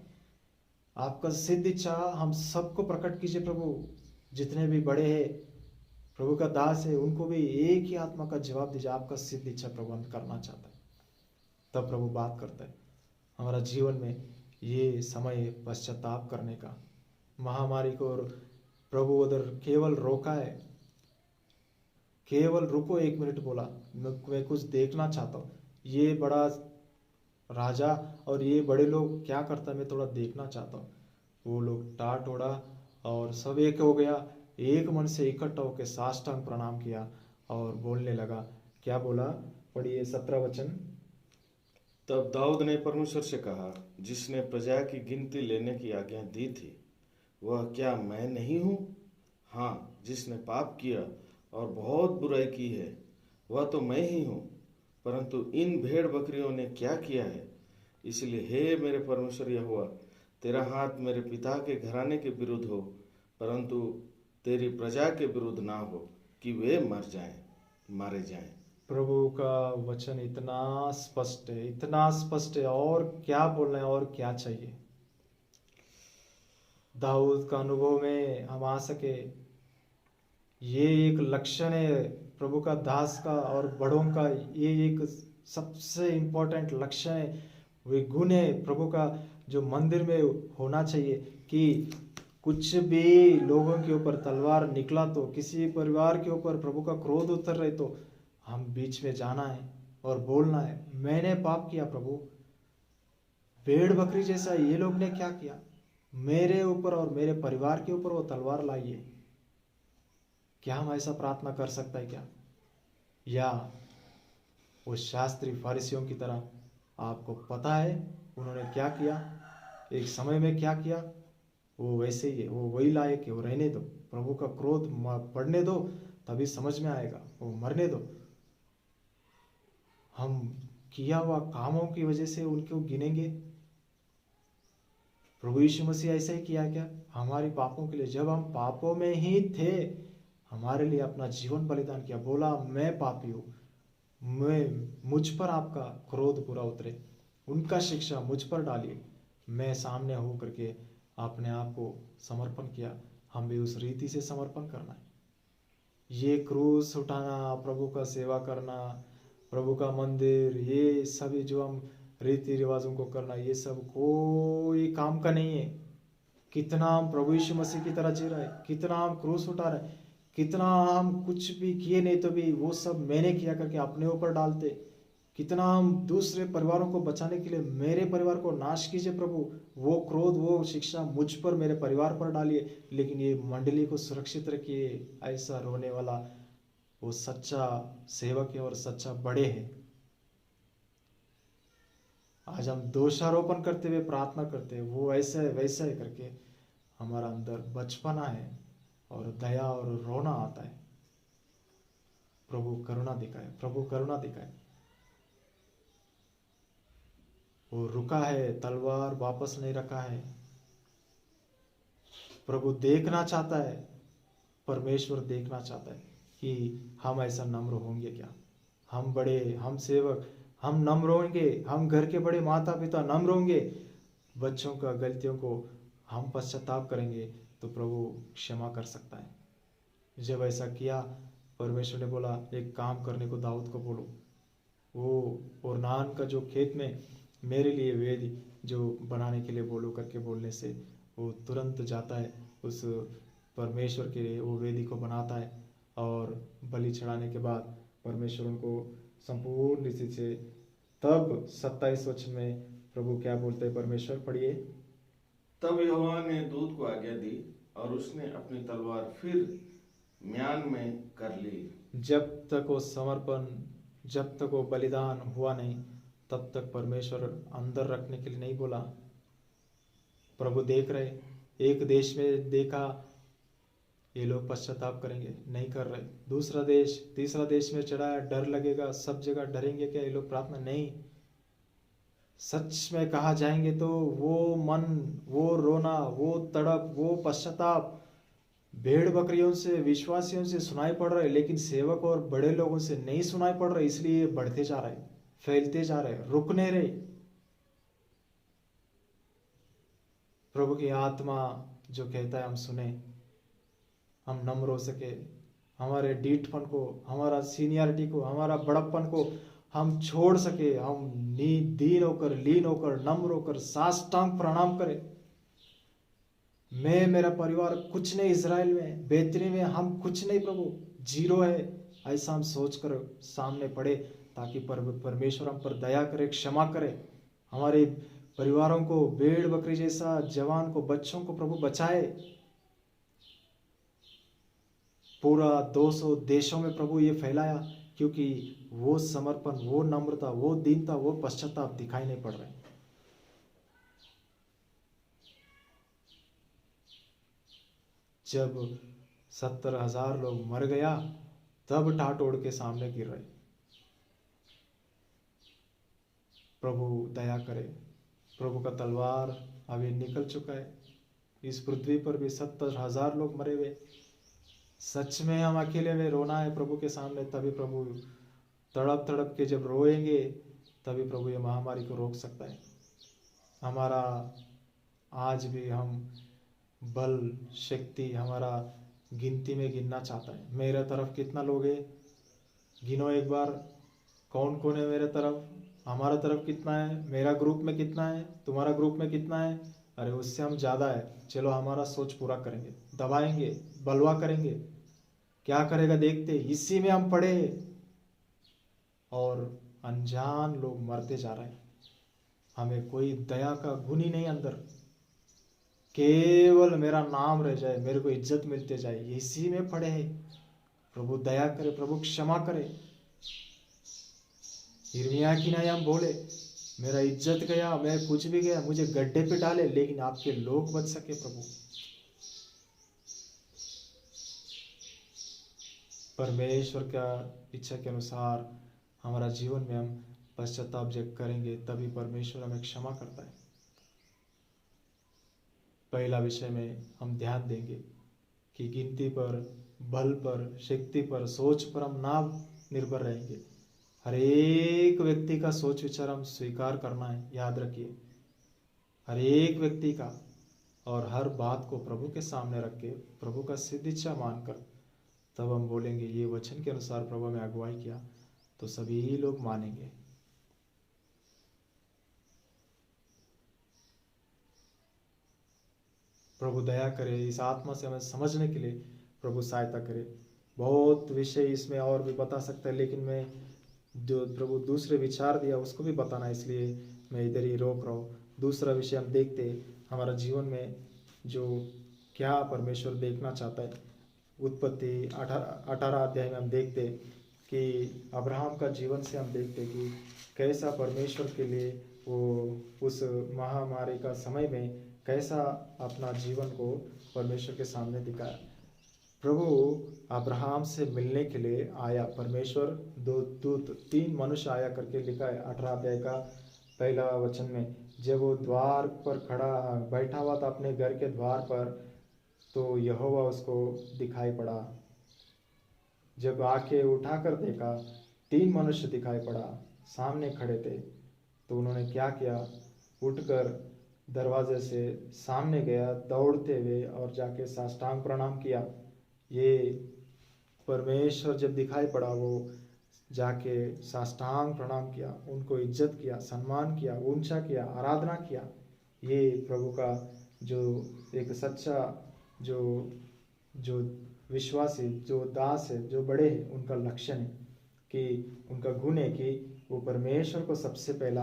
आपका सिद्ध इच्छा हम सबको प्रकट कीजिए प्रभु। जितने भी बड़े हैं, प्रभु का दास है, उनको भी एक ही आत्मा का जवाब दीजिए, आपका सिद्ध इच्छा प्रभु हम करना चाहता है। तब प्रभु बात करता है। हमारा जीवन में ये समय पश्चाताप करने का, महामारी को प्रभु उधर केवल रोका है, केवल रुको 1 मिनट बोला, मैं कुछ देखना चाहता हूँ, ये बड़ा राजा और ये बड़े लोग क्या करता है, मैं थोड़ा देखना चाहता हूँ। वो लोग टाट ओढ़ा और सब एक हो गया, एक मन से इकट्ठा होकर साष्टांग प्रणाम किया और बोलने लगा। क्या बोला, पढ़िए 17 वचन। तब दाऊद ने परमेश्वर से कहा, जिसने प्रजा की गिनती लेने की आज्ञा दी थी, वह क्या मैं नहीं हूँ? हाँ, जिसने पाप किया और बहुत बुराई की है, वह तो मैं ही हूँ। परंतु इन भेड़ बकरियों ने क्या किया है? इसलिए हे मेरे परमेश्वर यहोवा, तेरा हाथ मेरे पिता के घराने के विरुद्ध हो, परंतु तेरी प्रजा के विरुद्ध ना हो, कि वे मारे जाएं। प्रभु का वचन इतना स्पष्ट है, इतना स्पष्ट है, और क्या बोलना है और क्या चाहिए। दाऊद का अनुभव में हम आ सके, ये एक लक्षण है प्रभु का दास का और बड़ों का, ये एक सबसे इम्पोर्टेंट लक्षण है, वे गुण है प्रभु का जो मंदिर में होना चाहिए। कि कुछ भी लोगों के ऊपर तलवार निकला तो, किसी परिवार के ऊपर प्रभु का क्रोध उतर रहे तो हम बीच में जाना है और बोलना है, मैंने पाप किया प्रभु, भेड़ बकरी जैसा ये लोग ने क्या किया, मेरे ऊपर और मेरे परिवार के ऊपर वो तलवार लाइए। क्या हम ऐसा प्रार्थना कर सकता है क्या? या वो शास्त्री फरीसियों की तरह, आपको पता है उन्होंने क्या किया, एक समय में क्या किया, वो वैसे ही है, वो वही लायक है, वो रहने दो, प्रभु का क्रोध पड़ने दो, तभी समझ में आएगा, वो मरने दो। हम किया हुआ कामों की वजह से उनको गिनेंगे? प्रभु यीशु मसीह ऐसा ही किया क्या हमारे पापों के लिए? जब हम पापों में ही थे, हमारे लिए अपना जीवन बलिदान किया, बोला मैं पापी हूँ, मुझ पर आपका क्रोध पूरा उतरे, उनका शिक्षा मुझ पर डालिए। मैं सामने हो करके अपने आप को समर्पण किया। हम भी उस रीति से समर्पण करना है। ये क्रूस उठाना, प्रभु का सेवा करना, प्रभु का मंदिर, ये सभी जो हम रीति रिवाजों को करना, ये सब कोई काम का नहीं है। कितना हम प्रभु यीशु मसीह की तरह जी रहे, कितना हम क्रूस उठा रहे, कितना हम कुछ भी किए नहीं तो भी वो सब मैंने किया करके अपने ऊपर डालते, कितना हम दूसरे परिवारों को बचाने के लिए मेरे परिवार को नाश कीजिए प्रभु, वो क्रोध वो शिक्षा मुझ पर मेरे परिवार पर डालिए, लेकिन ये मंडली को सुरक्षित रखिए। ऐसा रोने वाला वो सच्चा सेवक है और सच्चा बड़े है। आज हम दोषारोपण करते हुए प्रार्थना करते हैं, वो ऐसा है वैसा है करके हमारा अंदर बचपना है और दया और रोना आता है। प्रभु करुणा दिखाए, प्रभु करुणा दिखाए। वो रुका है, तलवार वापस नहीं रखा है। प्रभु देखना चाहता है, परमेश्वर देखना चाहता है कि हम ऐसा नम्र होंगे क्या। हम बड़े, हम सेवक, हम नम्र होंगे, हम घर के बड़े माता पिता नम्र होंगे, बच्चों का गलतियों को हम पश्चाताप करेंगे तो प्रभु क्षमा कर सकता है। जब ऐसा किया, परमेश्वर ने बोला एक काम करने को दाऊद को बोलो, वो ओर्नान का जो खेत में मेरे लिए वेदी जो बनाने के लिए बोलो करके बोलने से वो तुरंत जाता है, उस परमेश्वर के लिए वो वेदी को बनाता है और बलि चढ़ाने के बाद परमेश्वर उनको संपूर्ण रीति से, तब 27 वचन में प्रभु क्या बोलते हैं परमेश्वर, पढ़िए। तब यहोवा ने दूत को आज्ञा दी और उसने अपनी तलवार फिर म्यान में कर ली। जब तक वो समर्पण, जब तक वो बलिदान हुआ नहीं, तब तक परमेश्वर अंदर रखने के लिए नहीं बोला। प्रभु देख रहे, एक देश में देखा ये लोग पश्चाताप करेंगे, नहीं कर रहे। दूसरा देश, तीसरा देश में चढ़ाया, डर लगेगा, सब जगह डरेंगे क्या ये लोग प्रार्थना, नहीं। सच में कहा जाएंगे तो वो मन, वो रोना, वो तड़प, वो पश्चाताप भेड़ बकरियों से, विश्वासियों से सुनाई पड़ रहा है, लेकिन सेवक और बड़े लोगों से नहीं सुनाई पड़ रहा है। इसलिए बढ़ते जा रहे, फैलते जा रहे, रुक नहीं रहे। प्रभु की आत्मा जो कहता है हम सुने, हम नम्र हो सके, हमारे डीठपन को, हमारा सीनियरिटी को, हमारा बड़प्पन को हम छोड़ सके, हम दीन होकर, लीन होकर, नम्र होकर साष्टांग प्रणाम करें। मैं, मेरा परिवार कुछ नहीं, इजराइल में, बेतनी में हम कुछ नहीं, प्रभु जीरो है, ऐसा हम सोच कर सामने पड़े, ताकि परमेश्वर हम पर दया करे, क्षमा करे, हमारे परिवारों को भेड़ बकरी जैसा, जवान को, बच्चों को प्रभु बचाए। पूरा 200 देशों में प्रभु ये फैलाया, क्योंकि वो समर्पण, वो नम्रता, वो दीनता, वो पश्चाताप दिखाई नहीं पड़ रहे। जब 70,000 लोग मर गया, तब टाटोड़ के सामने गिर रहे। प्रभु दया करे, प्रभु का तलवार अभी निकल चुका है, इस पृथ्वी पर भी 70,000 लोग मरे हुए। सच में हम अकेले में रोना है प्रभु के सामने, तभी प्रभु तड़प तड़प के जब रोएंगे, तभी प्रभु ये महामारी को रोक सकता है। हमारा आज भी हम बल शक्ति हमारा गिनती में गिनना चाहता है। मेरे तरफ कितना लोग है, गिनो एक बार, कौन कौन है मेरे तरफ, हमारा तरफ कितना है, मेरा ग्रुप में कितना है, तुम्हारा ग्रुप में कितना है। अरे उससे हम ज़्यादा है, चलो हमारा सोच पूरा करेंगे, दबाएंगे, बलवा करेंगे, क्या करेगा देखते। इसी में हम पड़े और अनजान लोग मरते जा रहे हैं। हमें कोई दया का गुण ही नहीं अंदर, केवल मेरा नाम रह जाए, मेरे को इज्जत मिलते जाए, इसी में पड़े हैं। प्रभु दया करे, प्रभु क्षमा करे। यिर्मयाह की नहीं हम बोले, मेरा इज्जत गया, मैं कुछ भी गया, मुझे गड्ढे पे डाले, लेकिन आपके लोग बच सके। प्रभु परमेश्वर का इच्छा के अनुसार हमारा जीवन में हम पश्चाताप जब करेंगे, तभी परमेश्वर हमें क्षमा करता है। पहला विषय में हम ध्यान देंगे कि गिनती पर, बल पर, शक्ति पर, सोच पर हम ना निर्भर रहेंगे। हर एक व्यक्ति का सोच विचार हम स्वीकार करना है, याद रखिए, हर एक व्यक्ति का, और हर बात को प्रभु के सामने रख के, प्रभु का सिद्ध इच्छा मानकर, तब हम बोलेंगे ये वचन के अनुसार प्रभु ने अगुवाई किया, तो सभी लोग मानेंगे। प्रभु दया करे, इस आत्मा से हमें समझने के लिए प्रभु सहायता करे। बहुत विषय इसमें और भी बता सकता है, लेकिन मैं जो प्रभु दूसरे विचार दिया उसको भी बताना, इसलिए मैं इधर ही रोक रहा हूँ। दूसरा विषय हम देखते हमारा जीवन में जो क्या परमेश्वर देखना चाहता है। उत्पत्ति 18 अध्याय में हम देखते कि अब्राहम का जीवन से हम देखते कि कैसा परमेश्वर के लिए वो उस महामारी का समय में कैसा अपना जीवन को परमेश्वर के सामने दिखाया। प्रभु अब्राहम से मिलने के लिए आया, परमेश्वर दो दूत 3 मनुष्य आया करके लिखा है 18 अध्याय का पहला वचन में। जब वो द्वार पर खड़ा बैठा हुआ था अपने घर के द्वार पर, तो यहोवा उसको दिखाई पड़ा। जब आंखें उठाकर देखा 3 मनुष्य दिखाई पड़ा, सामने खड़े थे। तो उन्होंने क्या किया, उठकर दरवाजे से सामने गया दौड़ते हुए और जाके साष्टांग प्रणाम किया। ये परमेश्वर जब दिखाई पड़ा, वो जाके साष्टांग प्रणाम किया, उनको इज्जत किया, सम्मान किया, ऊंचा किया, आराधना किया। ये प्रभु का जो एक सच्चा जो जो विश्वासी, जो दास है, जो बड़े हैं, उनका लक्षण है कि उनका गुण है कि वो परमेश्वर को सबसे पहला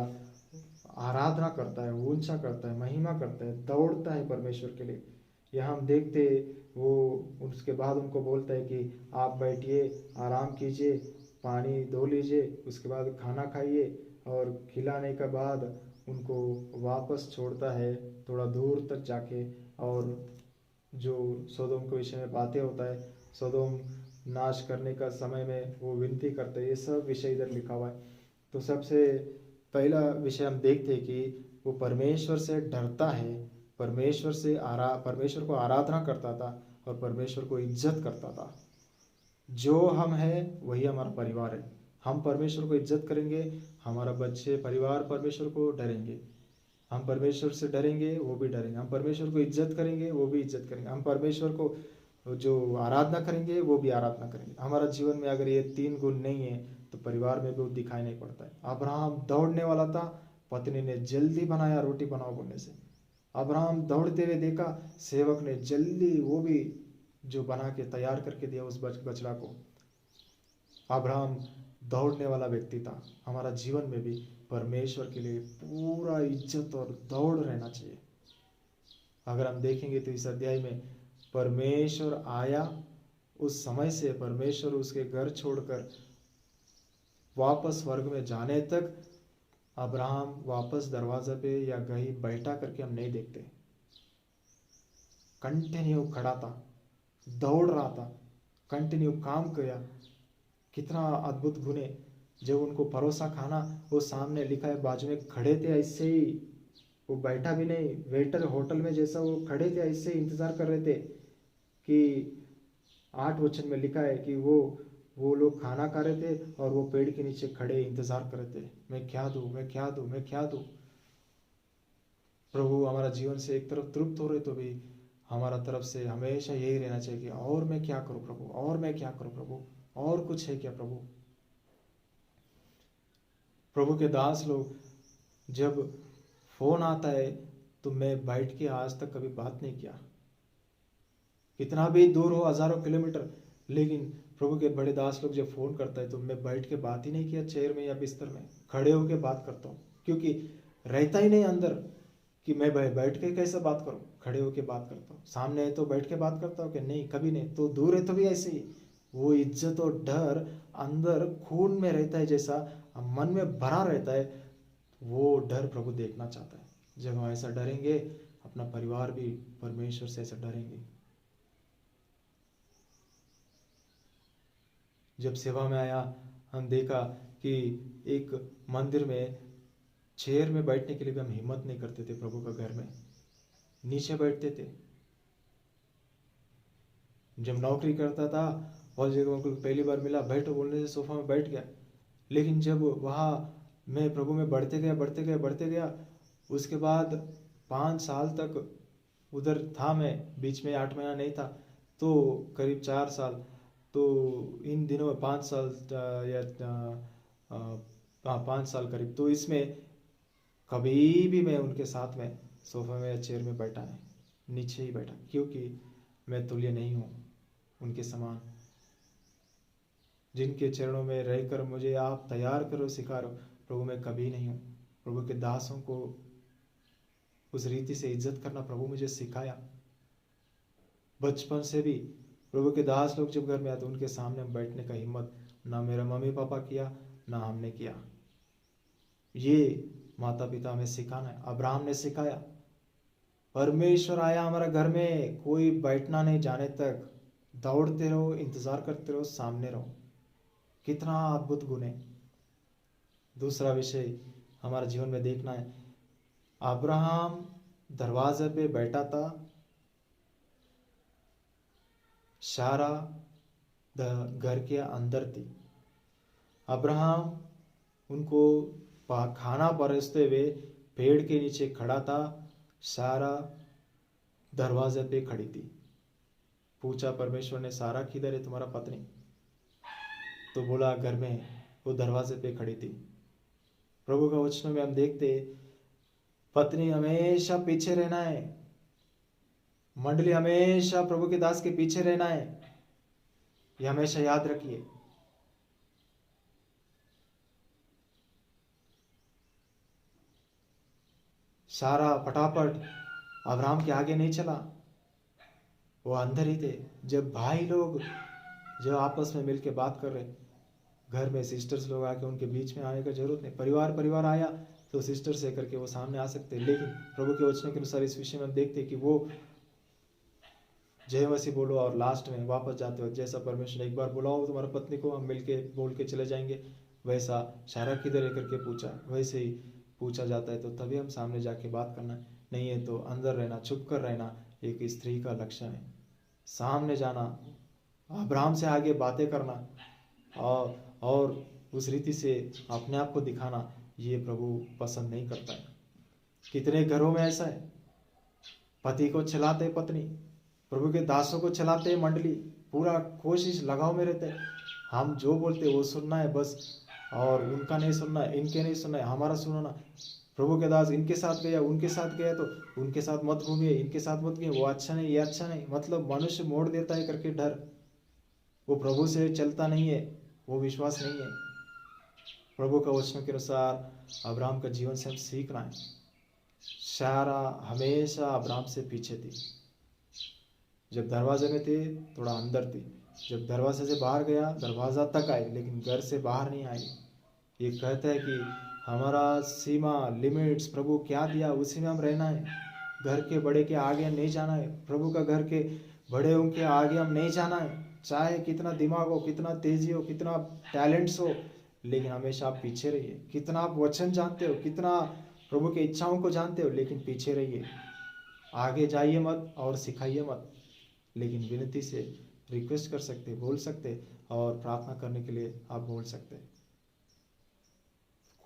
आराधना करता है, ऊंचा करता है, महिमा करता है, दौड़ता है परमेश्वर के लिए। यहाँ हम देखते वो उसके बाद उनको बोलता है कि आप बैठिए, आराम कीजिए, पानी धो लीजिए, उसके बाद खाना खाइए, और खिलाने के बाद उनको वापस छोड़ता है थोड़ा दूर तक जाके। और जो सोदोम के विषय में बातें होता है, सोदोम नाश करने का समय में वो विनती करते हैं, ये सब विषय इधर लिखा हुआ है। तो सबसे पहला विषय हम देखते हैं कि वो परमेश्वर से डरता है, परमेश्वर को आराधना करता था और परमेश्वर को इज्जत करता था। जो हम हैं वही हमारा परिवार है। हम परमेश्वर को इज्जत करेंगे, हमारा बच्चे परिवार परमेश्वर को डरेंगे। हम परमेश्वर से डरेंगे, वो भी डरेंगे। हम परमेश्वर को इज्जत करेंगे, वो भी इज्जत करेंगे। हम परमेश्वर को जो आराधना करेंगे, वो भी आराधना करेंगे। हमारा जीवन में अगर ये 3 गुण नहीं है तो परिवार में भी वो दिखाई नहीं पड़ता है। अब्राहम दौड़ने वाला था, पत्नी ने जल्दी बनाया रोटी बनाओ बोलने से। अब्राहम दौड़ते हुए देखा, सेवक ने जल्दी वो भी जो बना के तैयार करके दिया उस बछड़ा को। अब्राहम दौड़ने वाला व्यक्ति था। हमारा जीवन में भी परमेश्वर के लिए पूरा इज्जत और दौड़ रहना चाहिए। अगर हम देखेंगे तो इस अध्याय में परमेश्वर आया, उस समय से परमेश्वर उसके घर छोड़कर वापस स्वर्ग में जाने तक अब्राहम वापस दरवाजा पे या कहीं बैठा करके हम नहीं देखते। कंटिन्यू खड़ा था, दौड़ रहा था, कंटिन्यू काम किया। कितना अद्भुत गुण है। जब उनको परोसा खाना, वो सामने लिखा है बाजू में खड़े थे, ऐसे ही वो बैठा भी नहीं, वेटर होटल में जैसा वो खड़े थे, ऐसे ही इंतजार कर रहे थे कि 8 वचन में लिखा है कि वो लोग खाना खा रहे थे और वो पेड़ के नीचे खड़े इंतजार कर रहे थे, मैं क्या दूं, मैं क्या दूं, मैं क्या दूं। प्रभु हमारा जीवन से एक तरफ तृप्त हो रहे तो भी हमारा तरफ से हमेशा यही रहना चाहिए कि और मैं क्या करूं प्रभु, और मैं क्या करूं प्रभु, और कुछ है क्या प्रभु। प्रभु के दास लोग, जब फोन आता है तो मैं बैठ के आज तक कभी बात नहीं किया, कितना भी दूर हो, हजारों किलोमीटर, लेकिन प्रभु के बड़े दास लोग जब फोन करता है तो मैं बैठ के बात ही नहीं किया चेयर में या बिस्तर में, खड़े होके बात करता हूँ। क्योंकि रहता ही नहीं अंदर कि मैं बैठ के कैसे बात करूं, खड़े होके बात करता हूँ। सामने है तो बैठ के बात करता हूँ कि नहीं, कभी नहीं। तो दूर है तो भी ऐसे ही वो इज्जत और डर अंदर खून में रहता है, जैसा मन में भरा रहता है। वो डर प्रभु देखना चाहता है। जब हम ऐसा डरेंगे, अपना परिवार भी परमेश्वर से ऐसा डरेंगे। जब सेवा में आया, हम देखा कि एक मंदिर में चेयर में बैठने के लिए भी हम हिम्मत नहीं करते थे। प्रभु का घर में नीचे बैठते थे। जब नौकरी करता था और जगह को पहली बार मिला, बैठो बोलने से सोफा में बैठ गया। लेकिन जब वहाँ मैं प्रभु में बढ़ते गया, उसके बाद 5 साल तक उधर था मैं, बीच में 8 महीना नहीं था, तो करीब 4 साल, तो इन दिनों में 5 साल या 5 साल करीब, तो इसमें कभी भी मैं उनके साथ में सोफा में या चेयर में बैठा नहीं, नीचे ही बैठा, क्योंकि मैं तुल्य नहीं हूँ उनके समान। जिनके चरणों में रहकर मुझे आप तैयार करो, सिखाओ। प्रभु मैं कभी नहीं हूँ। प्रभु के दासों को उस रीति से इज्जत करना प्रभु मुझे सिखाया। बचपन से भी प्रभु के दास लोग जब घर में आते उनके सामने बैठने का हिम्मत ना मेरा मम्मी पापा किया ना हमने किया। ये माता पिता हमें सिखाना है। अब्राहम ने सिखाया, परमेश्वर आया हमारा घर में, कोई बैठना नहीं जाने तक, दौड़ते रहो, इंतजार करते रहो, सामने रहो। कितना अद्भुत गुण है। दूसरा विषय हमारे जीवन में देखना है, अब्राहम दरवाजे पे बैठा था, सारा घर के अंदर थी। अब्राहम उनको खाना परोसते हुए पेड़ के नीचे खड़ा था, सारा दरवाजे पे खड़ी थी। पूछा परमेश्वर ने, सारा किधर है तुम्हारा पत्नी? तो बोला घर में, वो दरवाजे पे खड़ी थी। प्रभु का वचन में हम देखते पत्नी हमेशा पीछे रहना है, मंडली हमेशा प्रभु के दास के पीछे रहना है, ये हमेशा याद रखिए। सारा फटाफट अब्राहम के आगे नहीं चला, वो अंदर ही थे। जब भाई लोग जो आपस में मिलके बात कर रहे, घर में सिस्टर्स लोग आके उनके बीच में आने का जरूरत नहीं। परिवार आया तो सिस्टर से करके वो सामने आ सकते हैं, लेकिन प्रभु के वचन के अनुसार इस विषय में हम देखते हैं कि वो जय मसीह बोलो और लास्ट में वापस जाते हो, जैसा परमेश्वर ने एक बार बुलाओ तुम्हारा पत्नी को, हम मिलके बोल के चले जाएंगे, वैसा सारा किधर है करके पूछा, वैसे ही पूछा जाता है तो तभी हम सामने जाके बात करना, नहीं है तो अंदर रहना, चुप कर रहना एक स्त्री का लक्षण है। सामने जाना, अब्राहम से आगे बातें करना और उस रीति से अपने आप को दिखाना, ये प्रभु पसंद नहीं करता है। कितने घरों में ऐसा है, पति को चलाते पत्नी, प्रभु के दासों को चलाते मंडली, पूरा कोशिश लगाव में रहते हैं, हम जो बोलते वो सुनना है बस, और उनका नहीं सुनना है, इनके नहीं सुनना है, हमारा सुनना। प्रभु के दास इनके साथ गया, उनके साथ गया तो उनके साथ मत घूमिए, इनके साथ मत घूमिए, वो अच्छा नहीं, ये अच्छा नहीं, मतलब मनुष्य मोड़ देता है करके डर, वो प्रभु से चलता नहीं है, वो विश्वास नहीं है। प्रभु का वचन के अनुसार अब्राहम का जीवन से हम सीखना है। सारा हमेशा अब्राहम से पीछे थी, जब दरवाजे में थे थोड़ा अंदर थी, जब दरवाजे से बाहर गया दरवाजा तक आई लेकिन घर से बाहर नहीं आई। ये कहता है कि हमारा सीमा लिमिट्स प्रभु क्या दिया उसी में हम रहना है, घर के बड़े के आगे नहीं जाना है, प्रभु का घर के बड़े उनके आगे हम नहीं जाना है, चाहे कितना दिमाग हो, कितना तेजी हो, कितना टैलेंट्स हो, लेकिन हमेशा आप पीछे रहिए। कितना आप वचन जानते हो, कितना प्रभु की इच्छाओं को जानते हो, लेकिन पीछे रहिए, आगे जाइए मत और सिखाइए मत, लेकिन विनती से रिक्वेस्ट कर सकते, बोल सकते, और प्रार्थना करने के लिए आप बोल सकते,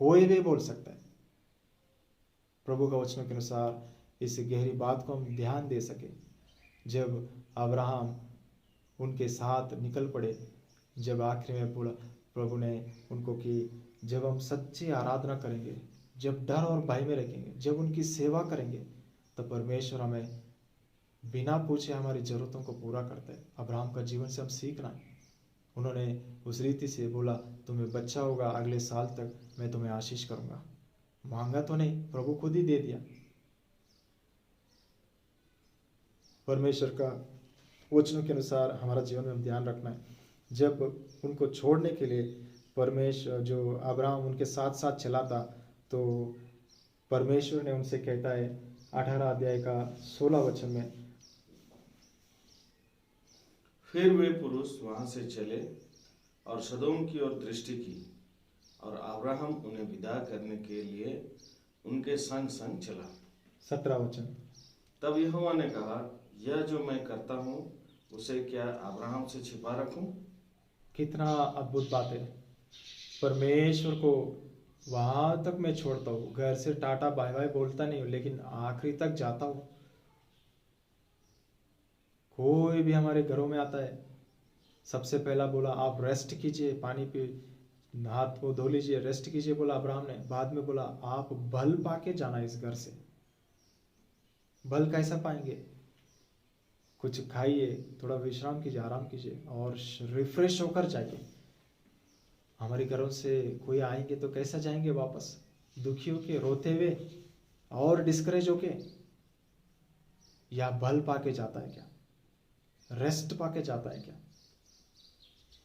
कोई भी बोल सकता है। प्रभु का वचनों के अनुसार इस गहरी बात को हम ध्यान दे सके। जब अब्राहम उनके साथ निकल पड़े, जब आखिर में बोला प्रभु ने उनको कि जब हम सच्ची आराधना करेंगे, जब डर और भय में रखेंगे, जब उनकी सेवा करेंगे, तो परमेश्वर हमें बिना पूछे हमारी जरूरतों को पूरा करता है। अब्राहम का जीवन से हम सीखना है। उन्होंने उस रीति से बोला तुम्हें बच्चा होगा, अगले साल तक मैं तुम्हें आशीष करूंगा। मांगा तो नहीं, प्रभु खुद ही दे दिया। परमेश्वर का वचनों के अनुसार हमारा जीवन में ध्यान रखना है। जब उनको छोड़ने के लिए परमेश्वर, जो अब्राहम उनके साथ साथ चला था, तो परमेश्वर ने उनसे कहता है 18 अध्याय का 16 वचन में, फिर वे पुरुष वहां से चले और सदोम की ओर दृष्टि की, और अब्राहम उन्हें विदा करने के लिए उनके संग संग चला। 17 वचन, तब यहोवा ने कहा, यह जो मैं करता हूँ उसे क्या अब्राहम से छिपा रखूं? कितना अद्भुत बात है। परमेश्वर को वहां तक मैं छोड़ता हूँ, घर से टाटा बाय बाय बोलता नहीं हूँ, लेकिन आखिरी तक जाता हूँ। कोई भी हमारे घरों में आता है, सबसे पहला बोला आप रेस्ट कीजिए, पानी पे हाथ को धो लीजिए, रेस्ट कीजिए बोला अब्राहम ने। बाद में बोला आप बल पाके जाना इस घर से। बल कैसा पाएंगे? कुछ खाइए, थोड़ा विश्राम कीजिए, आराम कीजिए और रिफ्रेश होकर जाइए। हमारे घरों से कोई आएंगे तो कैसा जाएंगे वापस? दुखी होके, रोते हुए और डिस्करेज होके, या बल पाके जाता है क्या? रेस्ट पाके जाता है क्या?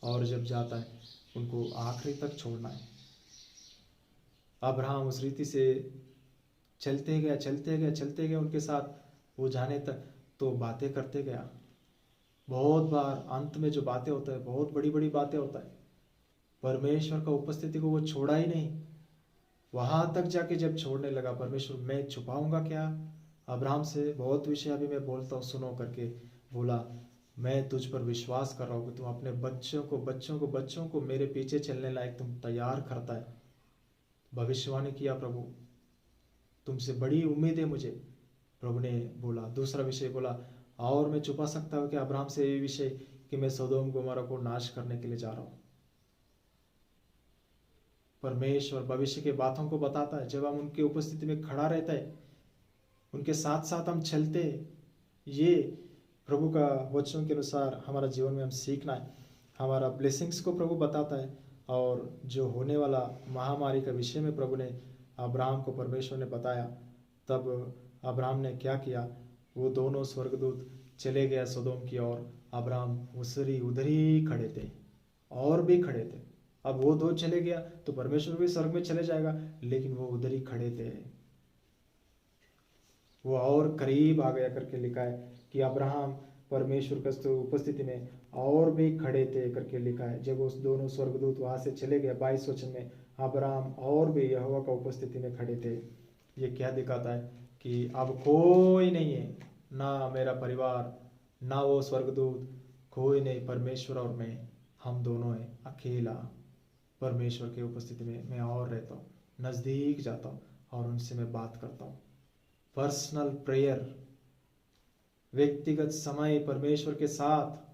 और जब जाता है उनको आखिरी तक छोड़ना है। अब्राहम उस रीति से चलते गया, चलते गया, चलते गया उनके साथ, वो जाने तक तो बातें करते गया। बहुत बार अंत में जो बातें होता है, बहुत बड़ी बड़ी बातें होता है। परमेश्वर का उपस्थिति को वो छोड़ा ही नहीं। वहां तक जाके जब छोड़ने लगा, परमेश्वर मैं छुपाऊंगा क्या अब्राहम से? बहुत विषय अभी मैं बोलता हूँ, सुनो करके बोला, मैं तुझ पर विश्वास कर रहा हूँ कि तुम अपने बच्चों को मेरे पीछे चलने लायक तुम तैयार करता है। भविष्यवाणी किया, प्रभु तुमसे बड़ी उम्मीद है मुझे। प्रभु ने बोला, दूसरा विषय बोला, और मैं छुपा सकता हूँ कि अब्राहम से ये विषय कि मैं सदोम गोमोरा को नाश करने के लिए जा रहा हूँ। परमेश्वर भविष्य के बातों को बताता है। जब हम उनकी उपस्थिति में खड़ा रहता है, उनके साथ साथ हम चलते, ये प्रभु का वचनों के अनुसार हमारा जीवन में हम सीखना है। हमारा ब्लेसिंग्स को प्रभु बताता है। और जो होने वाला महामारी का विषय में प्रभु ने अब्राहम को, परमेश्वर ने बताया, तब अब्राहम ने क्या किया? वो दोनों स्वर्गदूत चले गया सदोम की ओर। अब्राहम उधर ही खड़े थे, और भी खड़े थे। अब वो दो चले गया तो परमेश्वर भी स्वर्ग में चले जाएगा, लेकिन वो उधर ही खड़े थे। वो और करीब आ गया करके लिखा है कि अब्राहम परमेश्वर की उपस्थिति में और भी खड़े थे करके लिखा है। जब उस दोनों स्वर्गदूत वहां से चले गए 22 वचन में, अब्राहम और भी यहोवा का उपस्थिति में खड़े थे। ये क्या दिखाता है कि अब कोई नहीं है, ना मेरा परिवार, ना वो स्वर्गदूत, कोई नहीं, परमेश्वर और मैं, हम दोनों हैं। अकेला परमेश्वर की उपस्थिति में मैं और रहता हूँ, नजदीक जाता हूँ और उनसे मैं बात करता हूँ। पर्सनल प्रेयर, व्यक्तिगत समय परमेश्वर के साथ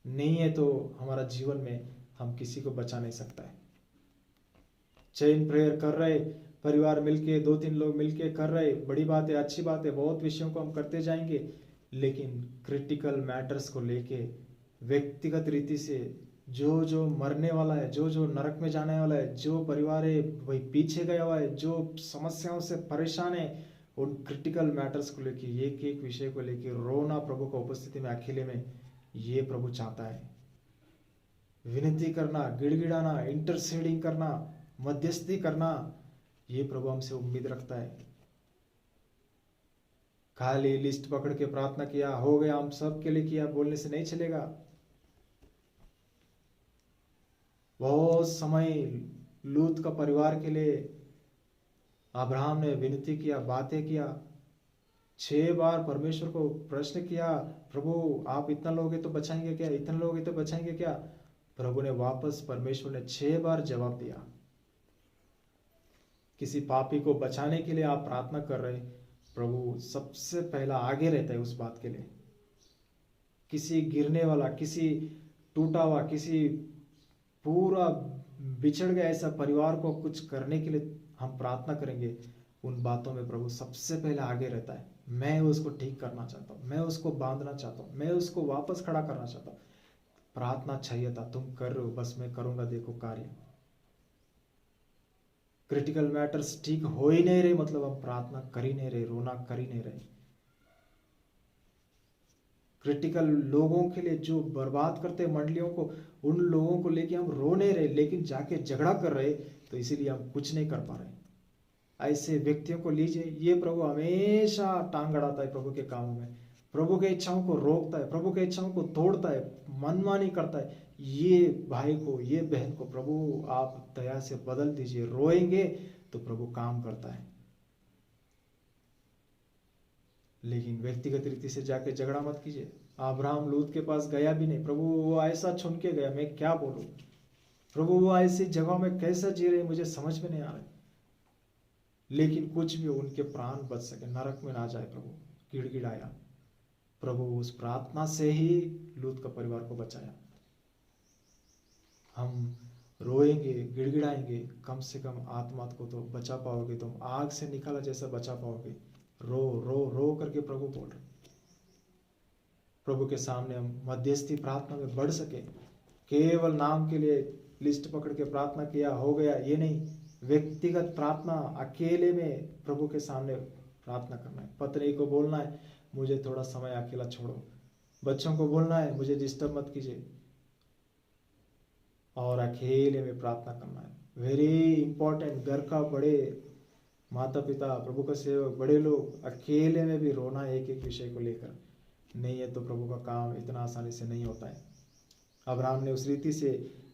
नहीं है तो हमारा जीवन में हम किसी को बचा नहीं सकता है। चेन प्रेयर कर रहे, परिवार मिलके, 2-3 लोग मिलके कर रहे, बड़ी बात है, अच्छी बात है, बहुत विषयों को हम करते जाएंगे, लेकिन क्रिटिकल मैटर्स को लेके व्यक्तिगत रीति से जो जो मरने वाला है, जो जो नरक में जाने वाला है, जो परिवार है वही पीछे गया हुआ है, जो समस्याओं से परेशान है, उन क्रिटिकल मैटर्स को लेके, एक एक विषय को लेके रोना प्रभु का उपस्थिति में, अकेले में, ये प्रभु चाहता है। विनती करना, गिड़गिड़ाना, इंटरसीडिंग करना, मध्यस्थी करना, ये प्रभु हमसे उम्मीद रखता है। खाली लिस्ट पकड़ के प्रार्थना किया, हो गया, हम सब के लिए किया, बोलने से नहीं चलेगा। बहुत समय लूत का परिवार के लिए अब्राहम ने विनती किया, बातें किया, 6 बार परमेश्वर को प्रश्न किया, प्रभु आप इतना लोगे तो बचाएंगे क्या? इतना लोगे तो बचाएंगे क्या? प्रभु ने वापस, परमेश्वर ने 6 बार जवाब दिया। किसी पापी को बचाने के लिए आप प्रार्थना कर रहे, प्रभु सबसे पहला आगे रहता है उस बात के लिए। किसी गिरने वाला, किसी टूटा हुआ, किसी पूरा बिछड़ गया ऐसा परिवार को कुछ करने के लिए हम प्रार्थना करेंगे, उन बातों में प्रभु सबसे पहले आगे रहता है। मैं उसको ठीक करना चाहता हूँ, मैं उसको बांधना चाहता हूँ, मैं उसको वापस खड़ा करना चाहता हूँ। प्रार्थना चाहिए था, तुम कर रहे हो, बस मैं करूंगा, देखो कार्य। क्रिटिकल मैटर्स ठीक हो ही नहीं रहे, मतलब हम प्रार्थना कर ही नहीं रहे, रोना कर ही नहीं रहे। क्रिटिकल लोगों के लिए जो बर्बाद करते मंडलियों को, उन लोगों को लेके हम रो नहीं रहे, लेकिन जाके झगड़ा कर रहे, तो इसीलिए हम कुछ नहीं कर पा रहे। ऐसे व्यक्तियों को लीजिए, ये प्रभु हमेशा टांग अड़ाता है प्रभु के कामों में, प्रभु के इच्छाओं को रोकता है, प्रभु के इच्छाओं को तोड़ता है, मनमानी करता है। ये भाई को, ये बहन को प्रभु आप दया से बदल दीजिए। रोएंगे तो प्रभु काम करता है, लेकिन व्यक्तिगत रीति से जाके झगड़ा मत कीजिए। अब्राहम लूत के पास गया भी नहीं, प्रभु वो ऐसा चुन के गया, मैं क्या बोलूं प्रभु, वो ऐसी जगह में कैसा जी रहे मुझे समझ में नहीं आ रहा। लेकिन कुछ भी उनके प्राण बच सके, नरक में ना जाए, प्रभु गिड़गिड़ाया। प्रभु उस प्रार्थना से ही लूत का परिवार को बचाया। हम रोएंगे, गिड़गिड़ाएंगे, कम से कम आत्मा को तो बचा पाओगे, तुम आग से निकाला जैसा बचा पाओगे। रो रो रो करके प्रभु बोल रहे। प्रभु के सामने हम मध्यस्थी प्रार्थना में बढ़ सके, केवल नाम के लिए लिस्ट पकड़ के प्रार्थना किया हो गया, ये नहीं। व्यक्तिगत प्रार्थना, अकेले में प्रभु के सामने प्रार्थना करना है। पत्नी को बोलना है मुझे थोड़ा समय अकेला छोड़ो, बच्चों को बोलना है मुझे डिस्टर्ब मत कीजिए, और अकेले में प्रार्थना करना है। Very important. घर का बड़े माता पिता, प्रभु का सेवक, बड़े लोग अकेले में भी रोना एक एक विषय को लेकर, नहीं है तो प्रभु का काम इतना आसानी से नहीं होता है। अब्राहम ने उस रीति से,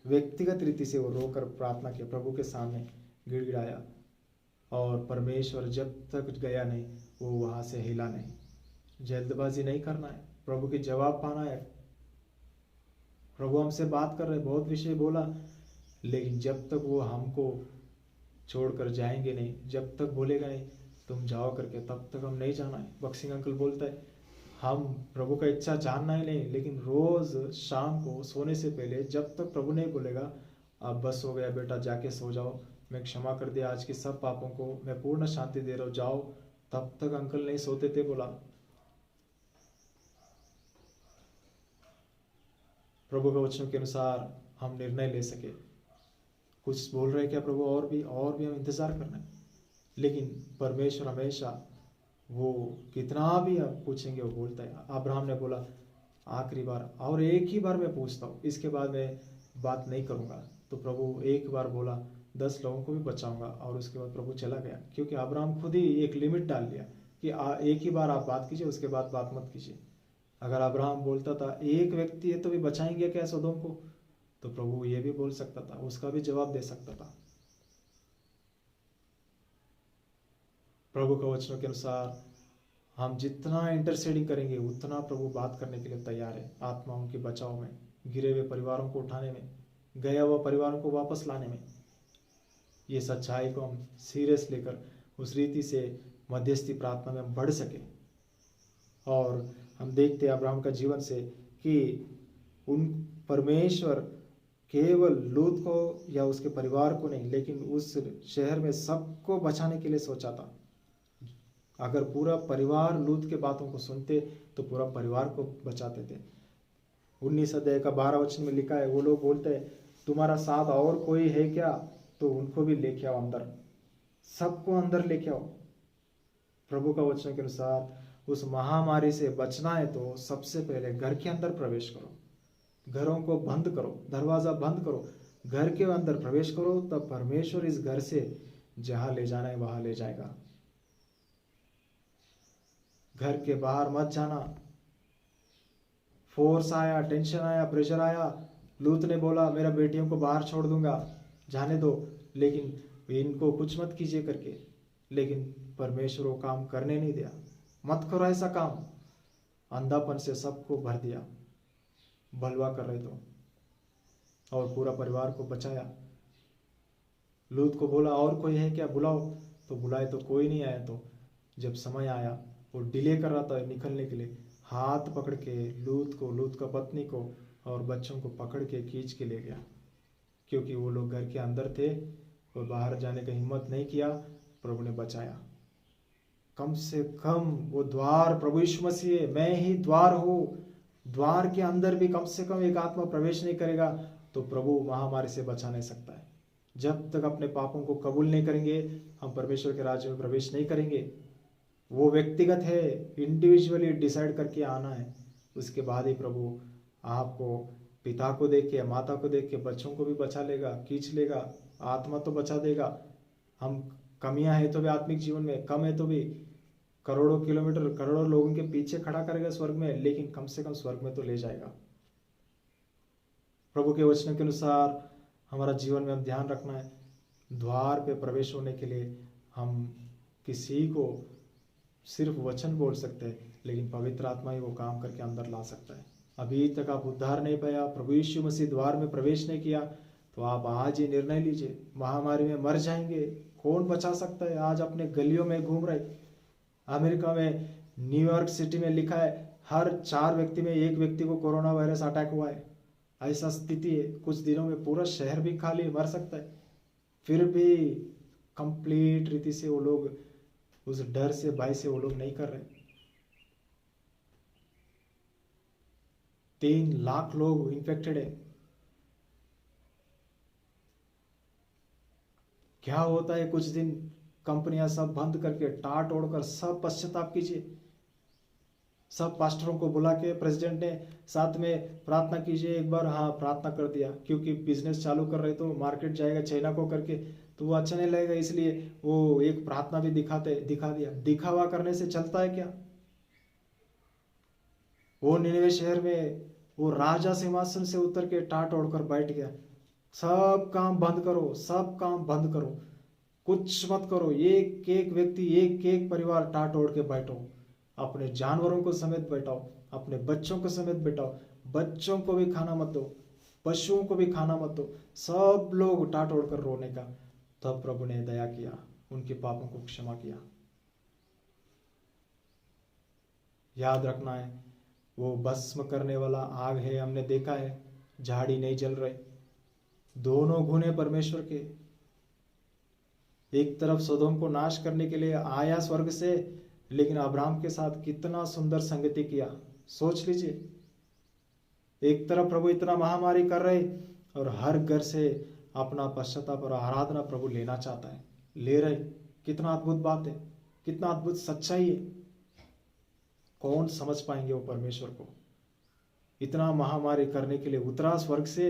व्यक्तिगत रीति से वो रोकर प्रार्थना किया, प्रभु के सामने गिड़गिड़ाया, और परमेश्वर जब तक गया नहीं वो वहां से हिला नहीं। जल्दबाजी नहीं करना है, प्रभु के जवाब पाना है। प्रभु हमसे बात कर रहे, बहुत विषय बोला, लेकिन जब तक वो हमको छोड़कर जाएंगे नहीं, जब तक बोलेगा नहीं तुम जाओ करके, तब तक हम नहीं जाना है। बक्सिंग अंकल बोलता है हम प्रभु का इच्छा जानना ही नहीं, लेकिन रोज शाम को सोने से पहले जब तक प्रभु नहीं बोलेगा अब बस हो गया बेटा जाके सो जाओ, मैं क्षमा कर दिया आज के सब पापों को, मैं पूर्ण शांति दे रहा हूँ, जाओ, तब तक अंकल नहीं सोते थे। बोला प्रभु के वचनों के अनुसार हम निर्णय ले सके। कुछ बोल रहे क्या प्रभु, और भी हम इंतजार करना है। लेकिन परमेश्वर हमेशा, वो कितना भी आप पूछेंगे वो बोलता है। अब्राहम ने बोला आखिरी बार, और एक ही बार मैं पूछता हूँ, इसके बाद मैं बात नहीं करूँगा। तो प्रभु एक बार बोला 10 लोगों को भी बचाऊंगा, और उसके बाद प्रभु चला गया, क्योंकि अब्राहम खुद ही एक लिमिट डाल लिया कि एक ही बार आप बात कीजिए, उसके बाद बात मत कीजिए। अगर अब्राहम बोलता था एक व्यक्ति है तो भी बचाएंगे क्या सदोम को, तो प्रभु ये भी बोल सकता था, उसका भी जवाब दे सकता था। प्रभु के वचनों के अनुसार हम जितना इंटरसेडिंग करेंगे उतना प्रभु बात करने के लिए तैयार है। आत्माओं के बचाव में, गिरे हुए परिवारों को उठाने में, गया हुआ परिवारों को वापस लाने में, ये सच्चाई को हम सीरियस लेकर उस रीति से मध्यस्थी प्रार्थना में हम बढ़ सके। और हम देखते हैं अब्राहम का जीवन से कि उन परमेश्वर केवल लूत को या उसके परिवार को नहीं, लेकिन उस शहर में सबको बचाने के लिए सोचा था। अगर पूरा परिवार लूत के बातों को सुनते तो पूरा परिवार को बचाते थे। 19 अध्याय का 12 वचन में लिखा है, वो लोग बोलते हैं तुम्हारा साथ और कोई है क्या, तो उनको भी लेके आओ अंदर, सबको अंदर लेके आओ। प्रभु का वचन के अनुसार उस महामारी से बचना है तो सबसे पहले घर के अंदर प्रवेश करो, घरों को बंद करो, दरवाजा बंद करो, घर के अंदर प्रवेश करो, तब परमेश्वर इस घर से जहां ले जाना है वहां ले जाएगा। घर के बाहर मत जाना। फोर्स आया, टेंशन आया, प्रेशर आया, लूत ने बोला मेरा बेटियों को बाहर छोड़ दूंगा, जाने दो, लेकिन इनको कुछ मत कीजिए करके, लेकिन परमेश्वर वो काम करने नहीं दिया। मत करो ऐसा काम, अंधापन से सबको भर दिया, बलवा कर रहे तो, और पूरा परिवार को बचाया। लूत को बोला और कोई है क्या, बुलाओ, तो बुलाए तो कोई नहीं आया। तो जब समय आया, वो डिले कर रहा था निकलने के लिए, हाथ पकड़ के लूत का पत्नी को और बच्चों को पकड़ के खींच के ले गया, क्योंकि वो लोग घर के अंदर थे और बाहर जाने का हिम्मत नहीं किया। प्रभु ने बचाया। कम से कम वो द्वार, प्रभु यीशु मसीह, मैं ही द्वार हूँ, द्वार के अंदर भी कम से कम एक आत्मा प्रवेश नहीं करेगा तो प्रभु महामारी से बचा नहीं सकता है। जब तक अपने पापों को कबूल नहीं करेंगे हम परमेश्वर के राज्य में प्रवेश नहीं करेंगे। वो व्यक्तिगत है, इंडिविजुअली डिसाइड करके आना है, उसके बाद ही प्रभु आपको, पिता को देख के, माता को देख के, बच्चों को भी बचा लेगा, खींच लेगा, आत्मा तो बचा देगा। हम कमियां है तो भी आत्मिक जीवन में, कम है तो भी करोड़ों किलोमीटर, करोड़ों लोगों के पीछे खड़ा करेगा स्वर्ग में, लेकिन कम से कम स्वर्ग में तो ले जाएगा। प्रभु के वचन के अनुसार हमारा जीवन में हम ध्यान रखना है। द्वार पे प्रवेश होने के लिए हम किसी को सिर्फ वचन बोल सकते हैं, लेकिन पवित्र आत्मा ही वो काम करके अंदर ला सकता है। अभी तक आप उद्धार नहीं पाया, प्रभु यीशु मसीह द्वार में प्रवेश नहीं किया, तो आप आज ही निर्णय लीजिए, महामारी में मर जाएंगे, कौन बचा सकता है। आज अपने गलियों में घूम रहे, अमेरिका में न्यूयॉर्क सिटी में लिखा है हर 4 व्यक्ति में 1 व्यक्ति को कोरोना वायरस अटैक हुआ है। ऐसा स्थिति है, कुछ दिनों में पूरा शहर भी खाली मर सकता है। फिर भी कंप्लीट रीति से वो लोग उस डर से, भय से वो लोग नहीं कर रहे। 3 लाख लोग इन्फेक्टेड है। क्या होता है, कुछ दिन कंपनियां सब बंद करके टाट ओढ़कर सब पश्चाताप कीजिए। सब पास्टरों को बुला के प्रेसिडेंट ने साथ में प्रार्थना कीजिए एक बार, हाँ प्रार्थना कर दिया, क्योंकि बिजनेस चालू कर रहे तो मार्केट जाएगा चाइना को करके तो वो अच्छा नहीं लगेगा, इसलिए वो एक प्रार्थना भी दिखा दिया। दिखावा करने से चलता है क्या? वो निनवे शहर में वो राजा सिंहासन से उतर के टाट ओढ़कर बैठ गया। सब काम बंद करो, सब काम बंद करो, कुछ मत करो, एक एक व्यक्ति, एक एक परिवार टाट ओढ़ के बैठो, अपने जानवरों को समेत बैठाओ, अपने बच्चों को समेत बैठाओ, बच्चों को भी खाना मत दो, पशुओं को भी खाना मत दो, सब लोग टाट ओढ़कर रोने का। तब प्रभु ने दया किया, उनके पापों को क्षमा किया। याद रखना है, वो भस्म करने वाला आग है, हमने देखा है, झाड़ी नहीं जल रहे, दोनों गुण परमेश्वर के। एक तरफ सोदोम को नाश करने के लिए आया स्वर्ग से, लेकिन अब्राहम के साथ कितना सुंदर संगति किया, सोच लीजिए। एक तरफ प्रभु इतना महामारी कर रहे और हर घर से अपना पश्चाताप और आराधना प्रभु लेना चाहता है, ले रहे। कितना अद्भुत बात है, कितना अद्भुत सच्चाई है। कौन समझ पाएंगे वो परमेश्वर को? इतना महामारी करने के लिए उतरा स्वर्ग से,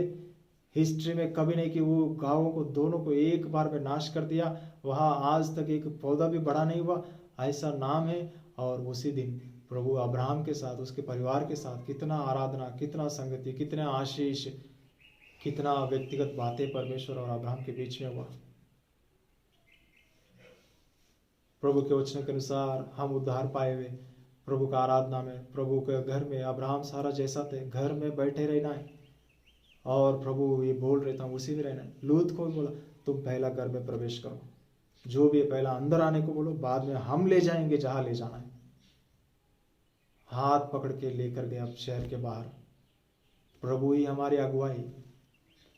हिस्ट्री में कभी नहीं कि वो गांवों को दोनों को एक बार में नाश कर दिया, वहां आज तक एक पौधा भी बड़ा नहीं हुआ, ऐसा नाम है। और उसी दिन प्रभु अब्राहम के साथ, उसके परिवार के साथ कितना आराधना, कितना संगति, कितने आशीष, कितना व्यक्तिगत बातें परमेश्वर और अब्राहम के बीच में हुआ। प्रभु के वचन के अनुसार हम उद्धार पाए हुए प्रभु का आराधना में, प्रभु के घर में अब्राहम सारा जैसा थे, घर में बैठे रहना है। और प्रभु ये बोल रहे था उसी में रहना है। लूत को भी बोला तुम पहला घर में प्रवेश करो, जो भी है पहला अंदर आने को बोलो, बाद में हम ले जाएंगे जहां ले जाना है। हाथ पकड़ के लेकर गए अब शहर के बाहर। प्रभु ही हमारी अगुवाई।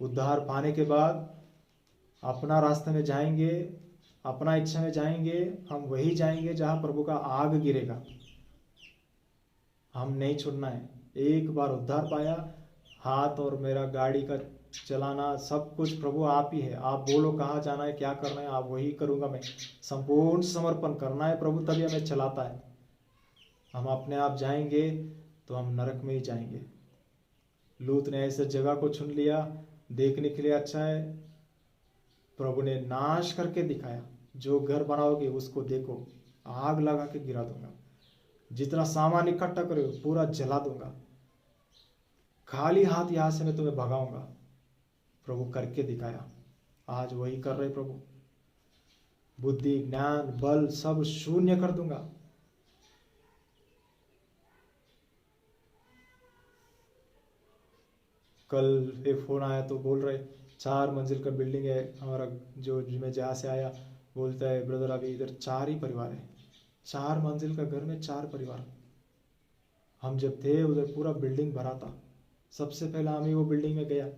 उद्धार पाने के बाद अपना रास्ते में जाएंगे, अपना इच्छा में जाएंगे, हम वही जाएंगे जहां प्रभु का आग गिरेगा। हम नहीं छोड़ना है। एक बार उद्धार पाया, हाथ और मेरा गाड़ी का चलाना सब कुछ प्रभु आप ही है। आप बोलो कहाँ जाना है, क्या करना है, आप वही करूँगा मैं। संपूर्ण समर्पण करना है प्रभु, तभी हमें चलाता है। हम अपने आप जाएंगे तो हम नरक में ही जाएंगे। लूत ने ऐसे जगह को चुन लिया, देखने के लिए अच्छा है, प्रभु ने नाश करके दिखाया। जो घर बनाओगे उसको देखो, आग लगा के गिरा दूंगा, जितना सामान इकट्ठा करो पूरा जला दूंगा, खाली हाथ यहां से मैं तुम्हें भगाऊंगा। प्रभु करके दिखाया। आज वही कर रहे प्रभु। बुद्धि, ज्ञान, बल सब शून्य कर दूंगा। कल एक फोन आया तो बोल रहे 4 मंजिल का बिल्डिंग है हमारा, जो मैं जहाँ से आया, बोलता है ब्रदर अभी इधर 4 ही परिवार है। 4 मंजिल का घर में 4 परिवार। हम जब थे उधर पूरा बिल्डिंग भरा था। सबसे पहला हम ही वो बिल्डिंग में गया,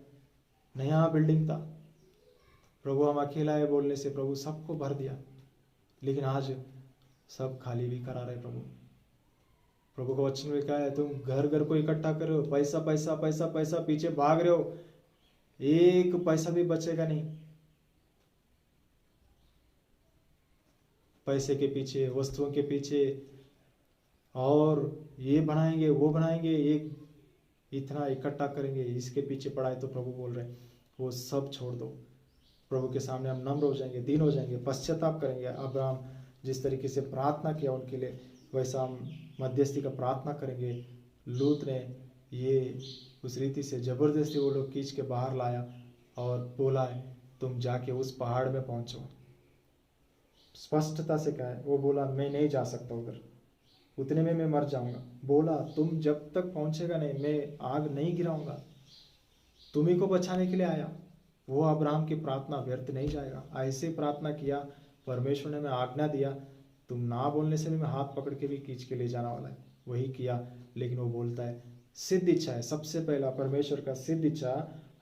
नया बिल्डिंग था। प्रभु हम अकेला है बोलने से प्रभु सबको भर दिया, लेकिन आज सब खाली भी करा रहे प्रभु। प्रभु का वचन में क्या है, तुम घर घर को इकट्ठा कर रहे हो, पैसा पैसा पैसा पैसा पीछे भाग रहे हो, एक पैसा भी बचेगा नहीं। पैसे के पीछे, वस्तुओं के पीछे, और ये बनाएंगे वो बनाएंगे, एक इतना इकट्ठा करेंगे, इसके पीछे पड़ा है। तो प्रभु बोल रहे हैं वो सब छोड़ दो। प्रभु के सामने हम नम्र हो जाएंगे, दीन हो जाएंगे, पश्चाताप करेंगे। अब्राहम जिस तरीके से प्रार्थना किया उनके लिए, वैसा हम मध्यस्थी का प्रार्थना करेंगे। लूत ने ये उस रीति से जबरदस्ती वो लोग खींच के बाहर लाया और बोला है तुम जाके उस पहाड़ में पहुंचो। स्पष्टता से कहा है, वो बोला मैं नहीं जा सकता उधर, उतने में मैं मर जाऊंगा। बोला तुम जब तक पहुंचेगा नहीं मैं आग नहीं गिराऊंगा, तुम्ही को बचाने के लिए आया। वो अब्राहम की प्रार्थना व्यर्थ नहीं जाएगा। ऐसे प्रार्थना किया, परमेश्वर ने मैं आज्ञा दिया, तुम ना बोलने से भी मैं हाथ पकड़ के भी खींच के ले जाने वाला है। वही किया। लेकिन वो बोलता है सिद्ध इच्छा है, सबसे पहला परमेश्वर का सिद्ध इच्छा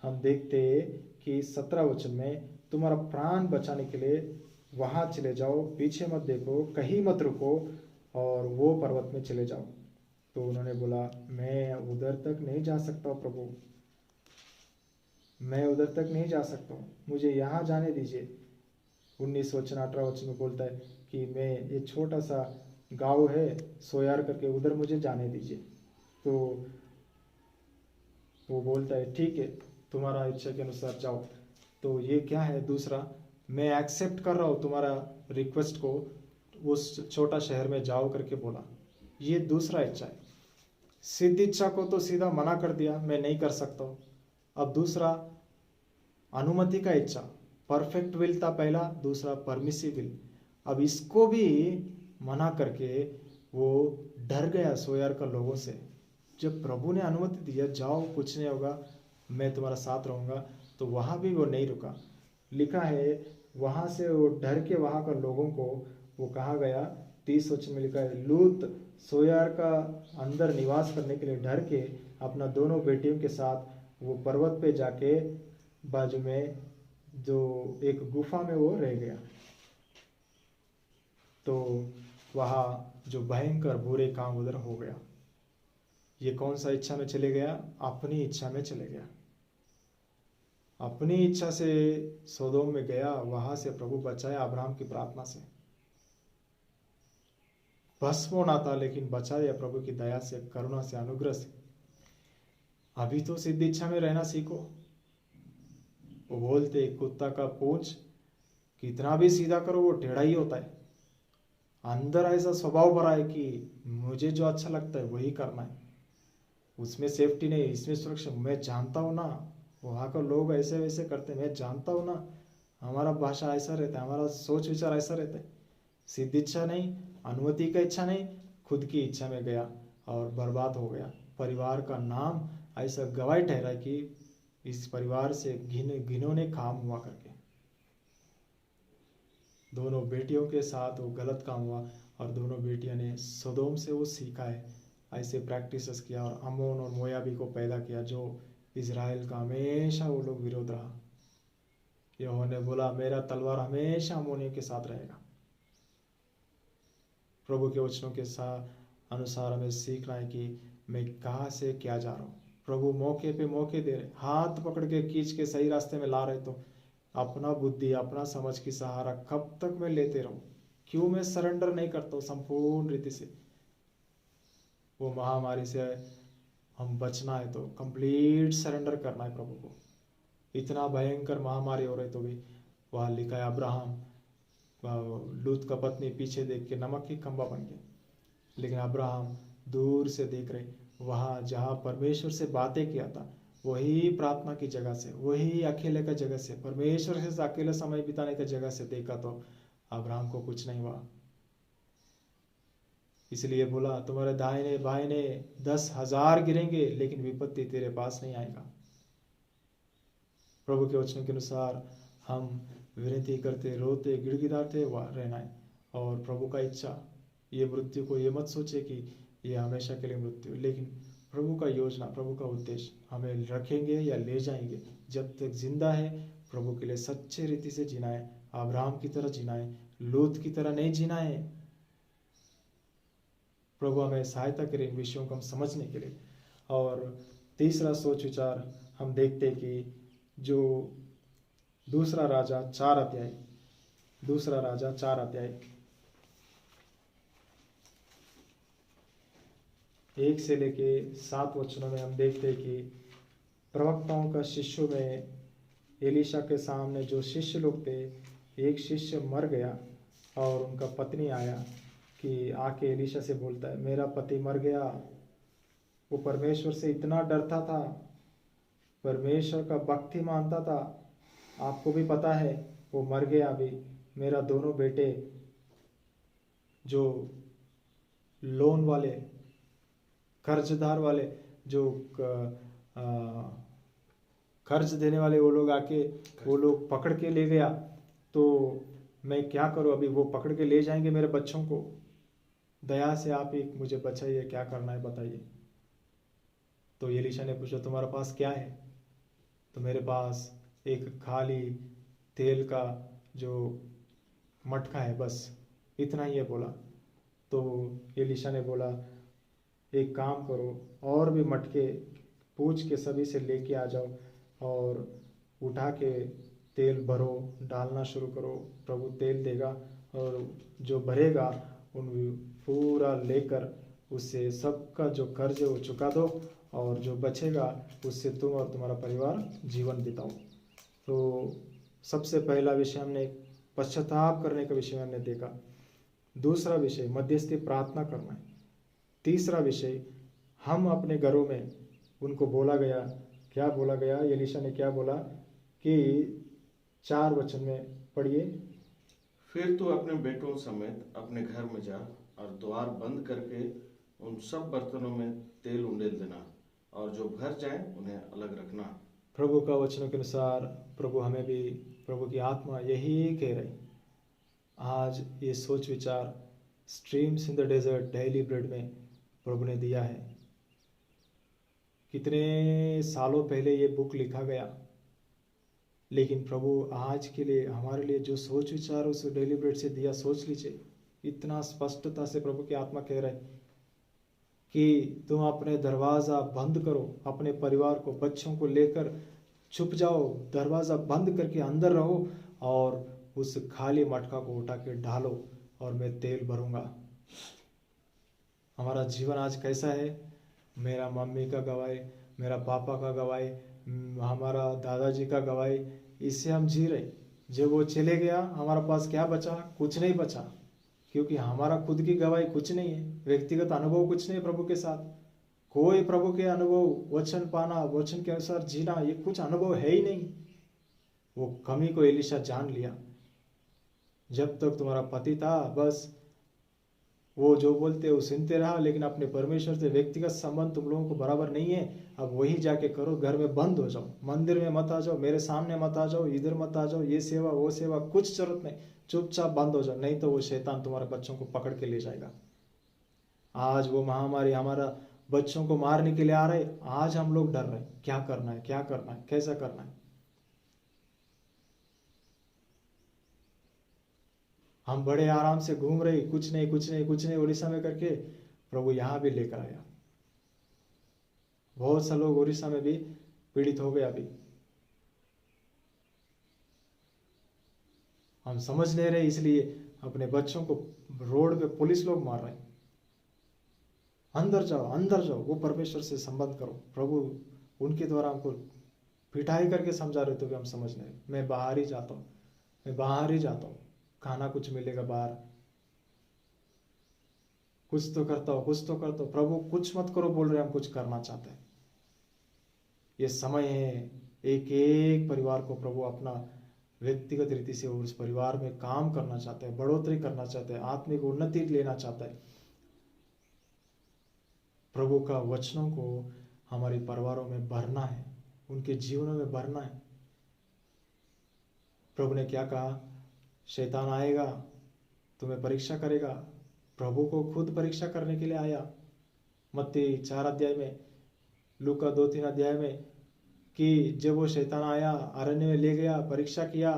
हम देखते कि 17 वचन में, तुम्हारा प्राण बचाने के लिए वहां चले जाओ, पीछे मत देखो, कहीं मत रुको, और वो पर्वत में चले जाओ। तो उन्होंने बोला मैं उधर तक नहीं जा सकता प्रभु, मैं उधर तक नहीं जा सकता हूँ, मुझे यहाँ जाने दीजिए। 19 वचन 18 वचन में बोलता है कि मैं ये छोटा सा गांव है सोयार करके, उधर मुझे जाने दीजिए। तो वो बोलता है ठीक है, तुम्हारा इच्छा के अनुसार जाओ। तो ये क्या है, दूसरा, मैं एक्सेप्ट कर रहा हूँ तुम्हारा रिक्वेस्ट को, उस छोटा शहर में जाओ करके बोला। ये दूसरा इच्छा है। सिद्ध इच्छा को तो सीधा मना कर दिया, मैं नहीं कर सकता हूँ। अब दूसरा अनुमति का इच्छा, परफेक्ट विल था पहला, दूसरा परमिसिव विल। अब इसको भी मना करके वो डर गया सोयार का लोगों से। जब प्रभु ने अनुमति दिया जाओ कुछ नहीं होगा, मैं तुम्हारा साथ रहूंगा, तो वहां भी वो नहीं रुका। लिखा है वहां से वो डर के वहां का लोगों को वो कहा गया, 30 वचन में लिखा है, लूत सोयार का अंदर निवास करने के लिए डर के अपना दोनों बेटियों के साथ वो पर्वत पे जाके बाजू में जो एक गुफा में वो रह गया। तो वहाँ जो भयंकर बुरे काम उधर हो गया। ये कौन सा इच्छा में चले गया? अपनी इच्छा में चले गया। अपनी इच्छा से सोदोम में गया, वहां से प्रभु बचाया अब्राहम की प्रार्थना से। भस्म होना था लेकिन बचाया प्रभु की दया से, करुणा से, अनुग्रह से। अभी तो सिद्ध इच्छा में रहना सीखो। वो बोलते कुत्ता का पूंछ कितना भी सीधा करो वो टेढ़ा ही होता है। अंदर ऐसा स्वभाव भरा है कि मुझे जो अच्छा लगता है वही करना है, उसमें सेफ्टी नहीं, इसमें सुरक्षा। मैं जानता हूँ ना वहाँ का लोग ऐसे वैसे करते हैं, मैं जानता हूँ ना हमारा भाषा ऐसा रहता है, हमारा सोच विचार ऐसा रहता है। सिद्ध इच्छा नहीं, अनुमति का इच्छा नहीं, खुद की इच्छा में गया और बर्बाद हो गया। परिवार का नाम ऐसा गवाही ठहरा कि इस परिवार से घिनौने काम हुआ करके। दोनों बेटियों के साथ वो गलत काम हुआ और दोनों बेटियों ने सोदोम से वो सीखा है, ऐसे प्रैक्टिसेस किया और अमोन और मोयाबी को पैदा किया, जो इजराइल का हमेशा वो लोग विरोध रहा। यहोवा ने बोला मेरा तलवार हमेशा अमोनियों के साथ रहेगा। प्रभु के वचनों के साथ अनुसार हमें सीखना है कि मैं कहाँ से क्या जा रहा हूँ। प्रभु मौके पे मौके दे रहे, हाथ पकड़ के खींच के सही रास्ते में ला रहे, तो अपना बुद्धि अपना समझ की सहारा कब तक मैं लेते रहूं? क्यों मैं सरेंडर नहीं करता हूँ संपूर्ण रीति से? वो महामारी से हम बचना है तो कंप्लीट सरेंडर करना है प्रभु को। इतना भयंकर महामारी हो रही तो भी वहाँ लिखा है अब्राहम लूत का पत्नी पीछे देख के नमक की खंबा बन गया, लेकिन अब्राहम दूर से देख रहे, वहाँ जहाँ परमेश्वर से बातें किया था वही प्रार्थना की जगह से, वही अकेले का जगह से, परमेश्वर से अकेले समय बिताने का जगह से देखा तो अब्राहम को कुछ नहीं हुआ। इसलिए बोला तुम्हारे दाहिने बाहिने 10,000 गिरेंगे लेकिन विपत्ति तेरे पास नहीं आएगा। प्रभु के वचन के अनुसार हम विनती करते, रोते, गिड़गिड़ाते रहना है। और प्रभु का इच्छा ये मृत्यु को ये मत सोचे कि ये हमेशा के लिए मृत्यु, लेकिन प्रभु का योजना, प्रभु का उद्देश्य हमें रखेंगे या ले जाएंगे। जब तक जिंदा है प्रभु के लिए सच्चे रीति से जीना है, अब्राहम की तरह जीना है, लूत की तरह नहीं जीना है। प्रभु हमें सहायता करे इन विषयों को हम समझने के लिए। और तीसरा सोच विचार हम देखते हैं कि जो दूसरा राजा 4 अध्याय 1 से लेके 7 वचनों में हम देखते हैं कि प्रवक्ताओं का शिष्यों में एलीशा के सामने जो शिष्य लोग थे, एक शिष्य मर गया और उनका पत्नी आया कि आके एलीशा से बोलता है मेरा पति मर गया। वो परमेश्वर से इतना डरता था, परमेश्वर का भक्ति मानता था, आपको भी पता है वो मर गया। अभी मेरा दोनों बेटे जो लोन वाले, कर्जदार वाले, जो कर्ज देने वाले, वो लोग आके वो लोग पकड़ के ले गया, तो मैं क्या करूं? अभी वो पकड़ के ले जाएंगे मेरे बच्चों को। दया से आप ही मुझे बचाइए, क्या करना है बताइए। तो एलीशा ने पूछा तुम्हारे पास क्या है? तो मेरे पास एक खाली तेल का जो मटका है, बस इतना ही है बोला। तो एलीशा ने बोला एक काम करो, और भी मटके पूछ के सभी से लेके आ जाओ और उठा के तेल भरो, डालना शुरू करो, प्रभु तेल देगा और जो भरेगा उन पूरा लेकर उससे सबका जो कर्ज है वो चुका दो और जो बचेगा उससे तुम और तुम्हारा परिवार जीवन बिताओ। तो सबसे पहला विषय हमने पश्चाताप करने का विषय हमने देखा। दूसरा विषय मध्यस्थी प्रार्थना करना है। तीसरा विषय हम अपने घरों में उनको बोला गया, क्या बोला गया, एलीशा ने क्या बोला कि 4 वचन में पढ़िए। फिर तू अपने बेटों समेत अपने घर में जा और द्वार बंद करके उन सब बर्तनों में तेल उंडेल देना और जो भर जाए उन्हें अलग रखना। प्रभु का वचनों के अनुसार प्रभु हमें भी, प्रभु की आत्मा यही कह रही। आज ये सोच विचार streams in the desert daily bread में प्रभु ने दिया है। कितने सालों पहले ये बुक लिखा गया, लेकिन प्रभु आज के लिए हमारे लिए जो सोच विचार उस डेली ब्रेड से दिया, सोच लीजिए। इतना स्पष्टता से प्रभु की आत्मा कह रहे कि तुम अपने दरवाज़ा बंद करो, अपने परिवार को, बच्चों को लेकर छुप जाओ, दरवाज़ा बंद करके अंदर रहो और उस खाली मटका को उठा के डालो और मैं तेल भरूंगा। हमारा जीवन आज कैसा है? मेरा मम्मी का गवाही, मेरा पापा का गवाही, हमारा दादाजी का गवाही, इससे हम जी रहे। जब वो चले गया हमारा पास क्या बचा? कुछ नहीं बचा, क्योंकि हमारा खुद की गवाही कुछ नहीं है, व्यक्तिगत अनुभव कुछ नहीं प्रभु के साथ। कोई प्रभु के अनुभव, वचन पाना, वचन के अनुसार जीना, ये कुछ अनुभव है ही नहीं। वो कमी को एलीशा जान लिया। जब तक तुम्हारा पति था बस वो जो बोलते वो सुनते रहा, लेकिन अपने परमेश्वर से व्यक्तिगत संबंध तुम लोगों को बराबर नहीं है। अब वही जाके करो, घर में बंद हो जाओ, मंदिर में मत आ जाओ, मेरे सामने मत आ जाओ, इधर मत आ जाओ, ये सेवा वो सेवा कुछ जरूरत नहीं, चुपचाप बंद हो जाओ, नहीं तो वो शैतान तुम्हारे बच्चों को पकड़ के ले जाएगा। आज वो महामारी हमारा बच्चों को मारने के लिए आ रहे, आज हम लोग डर रहे, क्या करना है, क्या करना है, कैसा करना है। हम बड़े आराम से घूम रहे, कुछ नहीं कुछ नहीं कुछ नहीं उड़ीसा में करके प्रभु यहां भी लेकर आया। बहुत से लोग उड़ीसा में भी पीड़ित हो गए। अभी हम समझ नहीं रहे, इसलिए अपने बच्चों को रोड पे पुलिस लोग मार रहे हैं। अंदर जाओ, अंदर जाओ, वो परमेश्वर से संबंध करो। प्रभु उनके द्वारा हमको पिटाई करके समझा रहे, तो भी हम समझ नहीं। मैं बाहर ही जाता हूँ, मैं बाहर ही जाता हूँ, खाना कुछ मिलेगा बाहर, कुछ तो करता हूँ, कुछ तो करता हूँ। प्रभु कुछ मत करो बोल रहे, हम कुछ करना चाहते हैं। ये समय है, एक एक परिवार को प्रभु अपना व्यक्तिगत रीति से उस परिवार में काम करना चाहते हैं, बढ़ोतरी करना चाहते हैं, आत्मिक उन्नति लेना चाहता है। प्रभु का वचनों को हमारे परिवारों में भरना है, उनके जीवनों में भरना है। प्रभु ने क्या कहा? शैतान आएगा, तुम्हें परीक्षा करेगा। प्रभु को खुद परीक्षा करने के लिए आया। मत्ती 4 अध्याय में, लूका 2-3 अध्याय में, कि जब वो शैतान आया, अरण्य में ले गया, परीक्षा किया,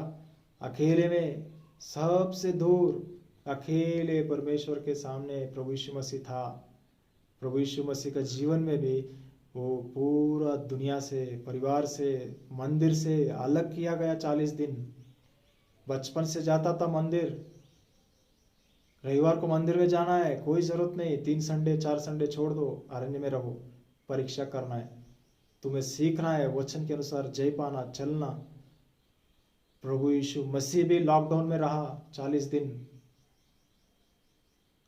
अकेले में, सबसे दूर, अकेले परमेश्वर के सामने प्रभु यीशु मसीह था। प्रभु यीशु मसीह का जीवन में भी वो पूरा दुनिया से, परिवार से, मंदिर से अलग किया गया 40 दिन। बचपन से जाता था मंदिर, रविवार को मंदिर में जाना है, कोई जरूरत नहीं, 3 संडे 4 संडे छोड़ दो, अरण्य में रहो, परीक्षा करना है, तुम्हें सीखना है वचन के अनुसार जय पाना, चलना। प्रभु यीशु मसीह भी लॉकडाउन में रहा 40 दिन।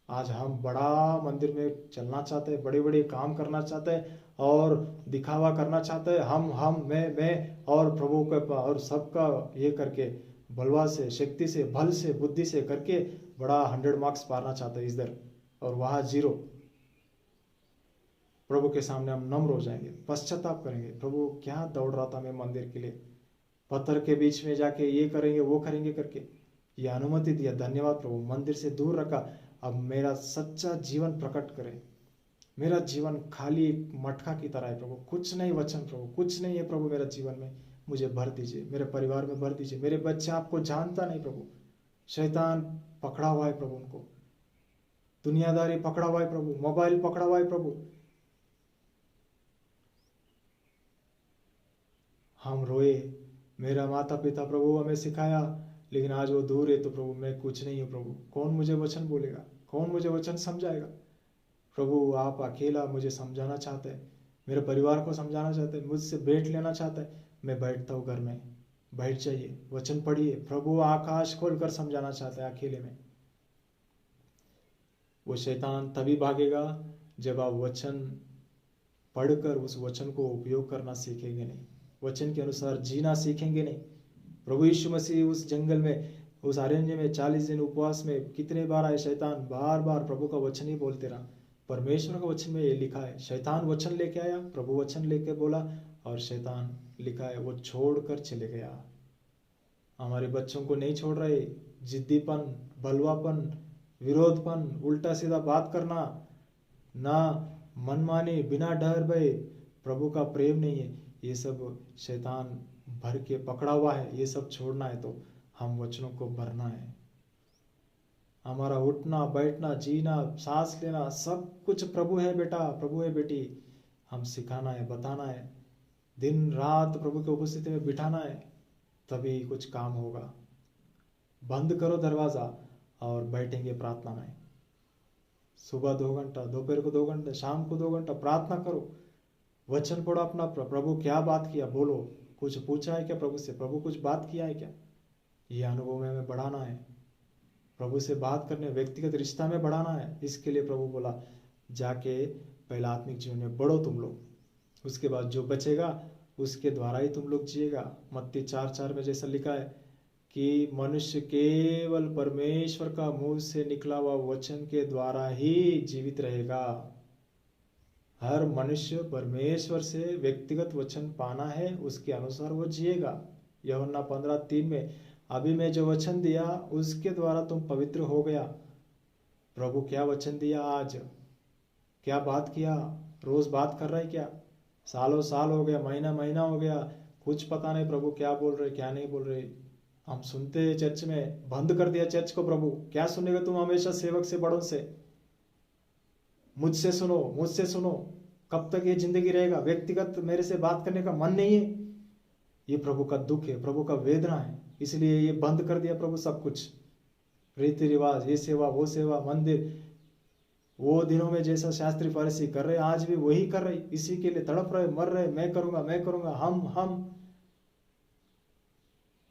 आज हम बड़ा मंदिर में चलना चाहते हैं, बड़े बड़े काम करना चाहते हैं और दिखावा करना चाहते हैं, हम मैं और प्रभु का और सबका ये करके बलवा से, शक्ति से, बल से, बुद्धि से करके बड़ा 100 मार्क्स पाना चाहते हैं इधर, और वहां 0। प्रभु के सामने हम नम्र हो जाएंगे, पश्चाताप करेंगे। प्रभु क्या दौड़ रहा था मैं मंदिर के लिए, पत्थर के बीच में जाके ये करेंगे वो करेंगे करके, ये अनुमति दिया, धन्यवाद प्रभु, मंदिर से दूर रखा। अब मेरा सच्चा जीवन प्रकट करे। मेरा जीवन खाली एक मटका की तरह है प्रभु, कुछ नहीं वचन प्रभु, कुछ नहीं है प्रभु मेरा जीवन में, मुझे भर दीजिए, मेरे परिवार में भर दीजिए। मेरे बच्चे आपको जानता नहीं प्रभु, शैतान पकड़ा हुआ है प्रभु, उनको दुनियादारी पकड़ा हुआ है प्रभु, मोबाइल पकड़ा हुआ है प्रभु। हम रोए, मेरा माता पिता प्रभु हमें सिखाया, लेकिन आज वो दूर है, तो प्रभु मैं कुछ नहीं हूँ प्रभु। कौन मुझे वचन बोलेगा, कौन मुझे वचन समझाएगा? प्रभु आप अकेला मुझे समझाना चाहते हैं, मेरे परिवार को समझाना चाहते हैं, मुझसे बैठ लेना चाहता है। मैं बैठता हूँ घर में, बैठ जाइए, वचन पढ़िए। प्रभु आकाश खोलकर समझाना चाहता है अकेले में। वो शैतान तभी भागेगा जब आप वचन पढ़कर उस वचन को उपयोग करना सीखेंगे नहीं, वचन के अनुसार जीना सीखेंगे नहीं। प्रभु यीशु मसीह उस जंगल में, उस अरण्य में 40 दिन उपवास में कितने बार आए शैतान, बार बार प्रभु का वचन ही बोलते रहा। परमेश्वर का वचन में ये लिखा है, शैतान वचन लेके आया, प्रभु वचन लेके बोला, और शैतान लिखा है वो छोड़कर चले गया। हमारे बच्चों को नहीं छोड़ रहे, जिद्दीपन, बलवापन, विरोधपन, उल्टा सीधा बात करना, ना मनमानी, बिना डर भय, प्रभु का प्रेम नहीं है, ये सब शैतान भर के पकड़ा हुआ है। ये सब छोड़ना है तो हम वचनों को भरना है। हमारा उठना बैठना जीना सांस लेना सब कुछ प्रभु है बेटा, प्रभु है बेटी। हम सिखाना है, बताना है, दिन रात प्रभु की उपस्थिति में बिठाना है, तभी कुछ काम होगा। बंद करो दरवाजा और बैठेंगे प्रार्थना में। सुबह 2 घंटा, दोपहर को 2 घंटे, शाम को 2 घंटा प्रार्थना करो, वचन पढ़ो अपना। प्रभु क्या बात किया बोलो, कुछ पूछा है क्या प्रभु से, प्रभु कुछ बात किया है क्या? ये अनुभव में हमें बढ़ाना है, प्रभु से बात करने, व्यक्तिगत रिश्ता में बढ़ाना है। इसके लिए प्रभु बोला जाके पहला आत्मिक जीवन में बढ़ो तुम लोग, उसके बाद जो बचेगा उसके द्वारा ही तुम लोग जिएगा। मत्ती 4:4 में जैसा लिखा है कि मनुष्य केवल परमेश्वर का मुंह से निकला हुआ वचन के द्वारा ही जीवित रहेगा। हर मनुष्य परमेश्वर से व्यक्तिगत वचन पाना है, उसके अनुसार वो जिएगा। यूहन्ना 15:3 में अभी मैं जो वचन दिया उसके द्वारा तुम पवित्र हो गया। प्रभु क्या वचन दिया, आज क्या बात किया, रोज बात कर रहा है क्या? सालों साल हो गया, महीना महीना हो गया, कुछ पता नहीं प्रभु क्या बोल रहे क्या नहीं बोल रहे। हम सुनते हैं चर्च में, बंद कर दिया चर्च को। प्रभु क्या सुनेगा तुम हमेशा सेवक से, बड़ों से? मुझसे सुनो, मुझसे सुनो। कब तक ये जिंदगी रहेगा? व्यक्तिगत मेरे से बात करने का मन नहीं है। ये प्रभु का दुख है, प्रभु का वेदना है, इसलिए ये बंद कर दिया प्रभु सब कुछ। रीति रिवाज, ये सेवा वो सेवा, मंदिर, वो दिनों में जैसा शास्त्री फरीसी कर रहे आज भी वही कर रहे, इसी के लिए तड़प रहे, मर रहे, मैं करूंगा मैं करूंगा, हम।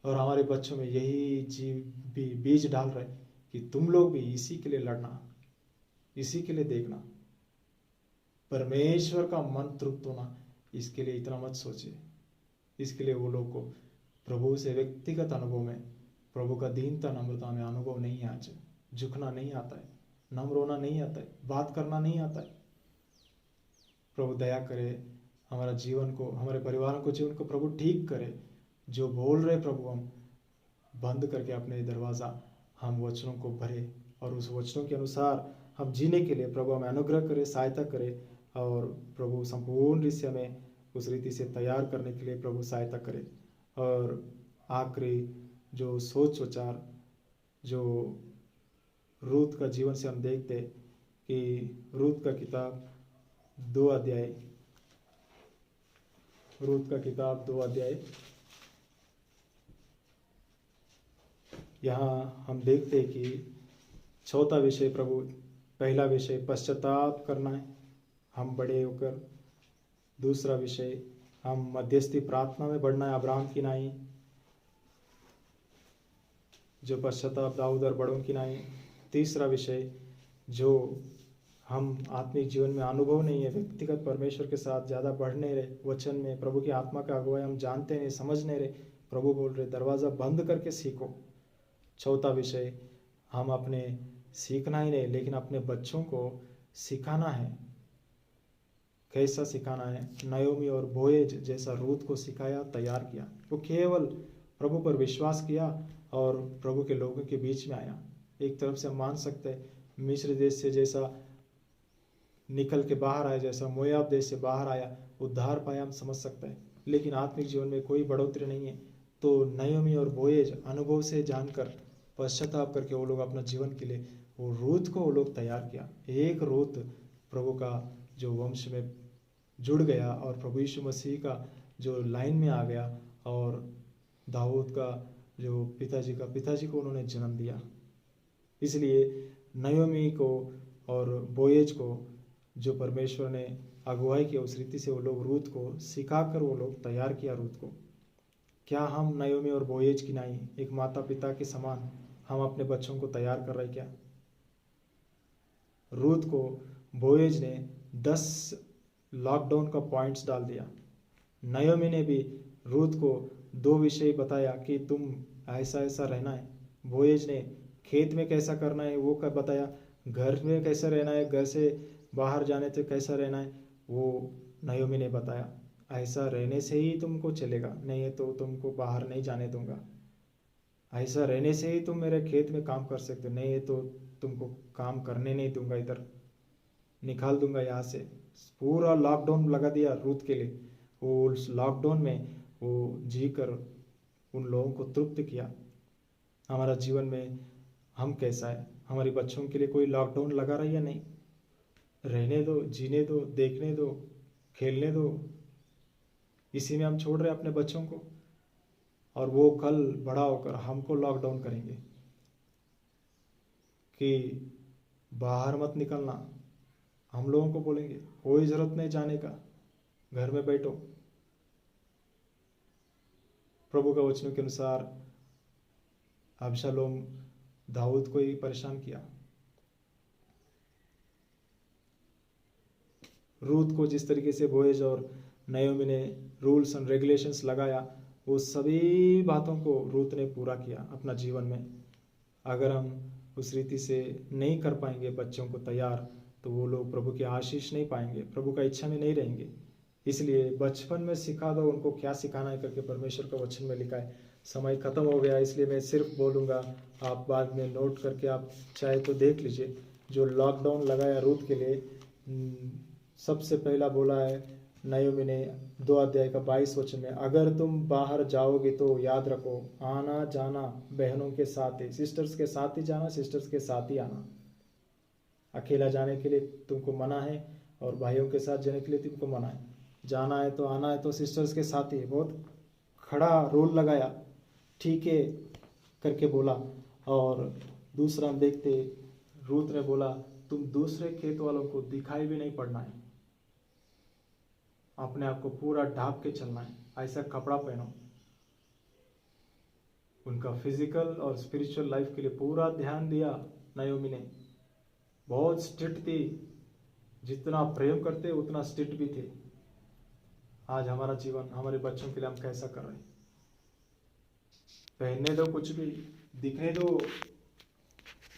और हमारे बच्चों में यही बीज डाल रहे कि तुम लोग भी इसी के लिए लड़ना, इसी के लिए देखना, परमेश्वर का मन तृप्त होना, इसके लिए इतना मत सोचिए। इसके लिए वो लोग को प्रभु से व्यक्तिगत अनुभव में, प्रभु का दीनता नम्रता में अनुभव नहीं है। आज झुकना नहीं आता है, नम्र होना नहीं आता है, बात करना नहीं आता है। प्रभु दया करे, हमारा जीवन को, हमारे परिवारों को, जीवन को प्रभु ठीक करे। जो बोल रहे प्रभु हम बंद करके अपने दरवाज़ा, हम वचनों को भरे और उस वचनों के अनुसार हम जीने के लिए प्रभु हमें अनुग्रह करे, सहायता करे। और प्रभु संपूर्ण रीति हमें उस रीति से तैयार करने के लिए प्रभु सहायता करे। और आखिरी जो सोच विचार जो रूत का जीवन से हम देखते कि रूत का किताब 2 अध्याय, रूत का किताब 2 अध्याय, यहाँ हम देखते हैं कि चौथा विषय प्रभु, पहला विषय पश्चाताप करना है, हम बड़े होकर। दूसरा विषय हम मध्यस्थी प्रार्थना में बढ़ना है, अब्राहम की नाई, जो पश्चाताप दाऊद और बड़ों की नाई। तीसरा विषय जो हम आत्मिक जीवन में अनुभव नहीं है, व्यक्तिगत परमेश्वर के साथ ज़्यादा बढ़ नहीं रहे, वचन में प्रभु की आत्मा का अगुवाई हम जानते नहीं, समझ नहीं रहे। प्रभु बोल रहे दरवाज़ा बंद करके सीखो। चौथा विषय हम अपने सीखना ही नहीं, लेकिन अपने बच्चों को सिखाना है। कैसा सिखाना है? नयोमी और बोएज जैसा रूत को सिखाया, तैयार किया। वो केवल प्रभु पर विश्वास किया और प्रभु के लोगों के बीच में आया। एक तरफ से हम मान सकते हैं मिस्र देश से जैसा निकल के बाहर आया, जैसा मोयाब देश से बाहर आया, उद्धार पाया, हम समझ सकते हैं। लेकिन आत्मिक जीवन में कोई बढ़ोतरी नहीं है। तो नयोमी और बोएज अनुभव से जानकर, पश्चाताप करके वो लोग अपना जीवन के लिए वो रूत को वो लोग तैयार किया। एक रूत प्रभु का जो वंश में जुड़ गया और प्रभु यीशु मसीह का जो लाइन में आ गया और दाऊद का जो पिताजी को उन्होंने जन्म दिया। इसलिए नयोमी को और बोएज को जो परमेश्वर ने अगुवाई किया, उस रीति से वो लोग रूत को सिखाकर वो लोग तैयार किया रूत को। क्या हम नयोमी और बोएज की नहीं एक माता पिता के समान हम अपने बच्चों को तैयार कर रहे क्या? रूत को बोएज ने 10 लॉकडाउन का पॉइंट्स डाल दिया। नयोमी ने भी रूत को 2 विषय बताया कि तुम ऐसा ऐसा रहना है। बोएज ने खेत में कैसा करना है वो बताया, घर में कैसा रहना है, घर से बाहर जाने से कैसा रहना है वो नयोमी ने बताया। ऐसा रहने से ही तुमको चलेगा, नहीं है तो तुमको बाहर नहीं जाने दूंगा। ऐसा रहने से ही तुम मेरे खेत में काम कर सकते हो, नहीं है तो तुमको काम करने नहीं दूंगा, इधर निकाल दूंगा यहाँ से। पूरा लॉकडाउन लगा दिया रूत के लिए। वो उस लॉकडाउन में वो जी कर उन लोगों को तृप्त किया। हमारा जीवन में हम कैसा है? हमारे बच्चों के लिए कोई लॉकडाउन लगा रहा है या नहीं? रहने दो, जीने दो, देखने दो, खेलने दो, इसी में हम छोड़ रहे हैं अपने बच्चों को। और वो कल बड़ा होकर हमको लॉकडाउन करेंगे कि बाहर मत निकलना। हम लोगों को बोलेंगे कोई जरूरत नहीं जाने का, घर में बैठो। प्रभु का वचनों के अनुसार अबशालोम दाऊद को ही परेशान किया। रूत को जिस तरीके से बोएज और नयोमी ने रूल्स एंड रेगुलेशंस लगाया, वो सभी बातों को रूत ने पूरा किया अपना जीवन में। अगर हम उस रीति से नहीं कर पाएंगे बच्चों को तैयार, तो वो लोग प्रभु की आशीष नहीं पाएंगे, प्रभु का इच्छा में नहीं रहेंगे। इसलिए बचपन में सिखा दो उनको क्या सिखाना है करके परमेश्वर का वचन में लिखा है। समय खत्म हो गया, इसलिए मैं सिर्फ बोलूँगा, आप बाद में नोट करके आप चाहे तो देख लीजिए। जो लॉकडाउन लगाया रूत के लिए, सबसे पहला बोला है नयोमी ने 2 अध्याय का 22 वचन में, अगर तुम बाहर जाओगे तो याद रखो आना जाना बहनों के साथ ही, सिस्टर्स के साथ ही जाना, सिस्टर्स के साथ ही आना। अकेला जाने के लिए तुमको मना है और भाइयों के साथ जाने के लिए तुमको मना है। जाना है तो आना है तो सिस्टर्स के साथ ही। बहुत खड़ा रूल लगाया, ठीक है करके बोला। और दूसरा हम देखते, रूत ने बोला तुम दूसरे खेत वालों को दिखाई भी नहीं पड़ना है, अपने आप को पूरा ढांप के चलना है, ऐसा कपड़ा पहनो। उनका फिजिकल और स्पिरिचुअल लाइफ के लिए पूरा ध्यान दिया नयोमी ने। बहुत स्ट्रिक्ट थी, जितना प्रेम करते उतना स्ट्रिक्ट भी थे। आज हमारा जीवन हमारे बच्चों के लिए हम कैसा कर रहे हैं? पहनने दो, कुछ भी दिखने दो,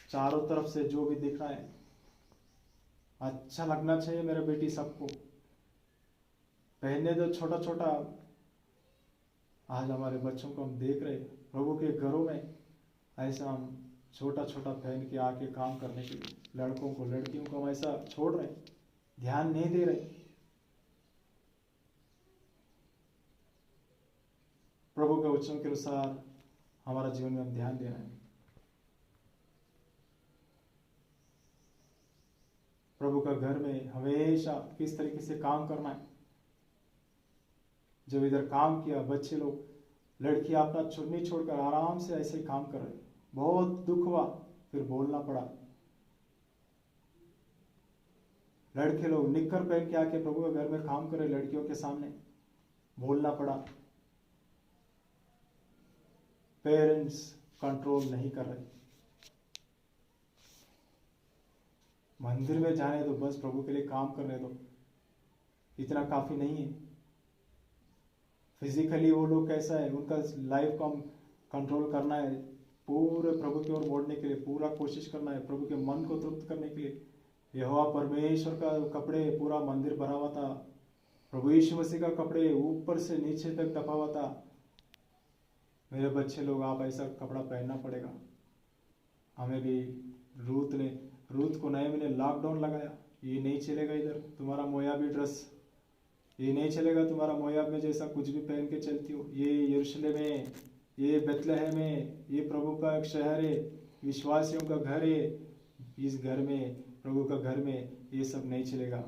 चारों तरफ से जो भी दिख रहा है अच्छा लगना चाहिए मेरे बेटी सबको, पहनने दो छोटा छोटा। आज हमारे बच्चों को हम देख रहे प्रभु के घरों में ऐसा हम छोटा छोटा पहन के आके काम करने के लिए, लड़कों को लड़कियों को हम ऐसा छोड़ रहे, ध्यान नहीं दे रहे। प्रभु के वचनों के अनुसार हमारा जीवन में हम ध्यान दे रहे हैं। प्रभु का घर में हमेशा किस तरीके से काम करना है। जब इधर काम किया, बच्चे लोग, लड़की अपना चुन्नी छोड़कर आराम से ऐसे काम कर रहे, बहुत दुख हुआ, फिर बोलना पड़ा। लड़के लोग निक्कर पहन के आके प्रभु के घर में काम कर रहे, लड़कियों के सामने बोलना पड़ा। पेरेंट्स कंट्रोल नहीं कर रहे। मंदिर में जाने दो, बस प्रभु के लिए काम करने दो, इतना काफी नहीं है। फिजिकली वो लोग कैसा है, उनका लाइफ को हम कंट्रोल करना है, पूरे प्रभु की ओर मोड़ने के लिए पूरा कोशिश करना है, प्रभु के मन को तृप्त करने के लिए। यहोवा परमेश्वर का कपड़े पूरा मंदिर भरा हुआ था, प्रभु यीशु मसीह का कपड़े ऊपर से नीचे तक दबा हुआ था। मेरे बच्चे लोग, आप ऐसा कपड़ा पहनना पड़ेगा। हमें भी रूत को नयोमी ने लॉकडाउन लगाया, ये नहीं चलेगा इधर तुम्हारा मोयाबी ड्रेस, ये नहीं चलेगा तुम्हारा मोयाब में जैसा कुछ भी पहन के चलती हो। ये यरूशलेम में, ये बेथलेहम में, ये प्रभु का एक शहर है, विश्वासियों का घर है, इस घर में, प्रभु का घर में ये सब नहीं चलेगा।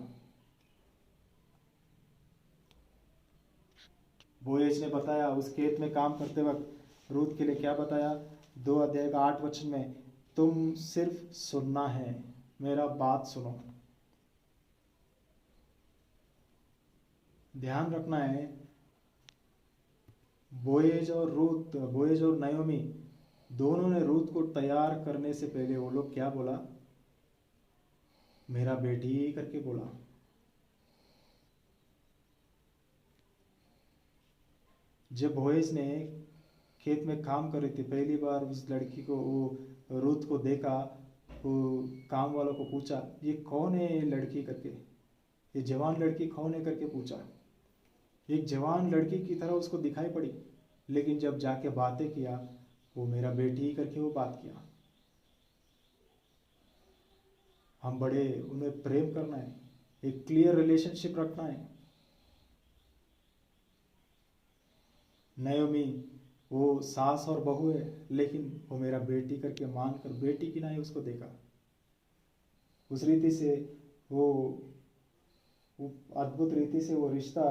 बोएज ने बताया उस खेत में काम करते वक्त रूत के लिए क्या बताया, 2 अध्याय का 8 वचन में, तुम सिर्फ सुनना है, मेरा बात सुनो। ध्यान रखना है, बोएज और नायोमी दोनों ने रूत को तैयार करने से पहले वो लोग क्या बोला, मेरा बेटी करके बोला। जब बोएज ने खेत में काम कर रही थी, पहली बार उस लड़की को, वो रूत को देखा, वो काम वालों को पूछा, ये कौन है ये लड़की करके, ये जवान लड़की कौन है करके पूछा। एक जवान लड़की की तरह उसको दिखाई पड़ी, लेकिन जब जाके बातें किया, वो मेरा बेटी करके वो बात किया। हम बड़े उन्हें प्रेम करना है, एक क्लियर रिलेशनशिप रखना है। नायोमी वो सास और बहू है, लेकिन वो मेरा बेटी करके मानकर बेटी की नहीं उसको देखा। उस रीति से वो अद्भुत रीति से वो रिश्ता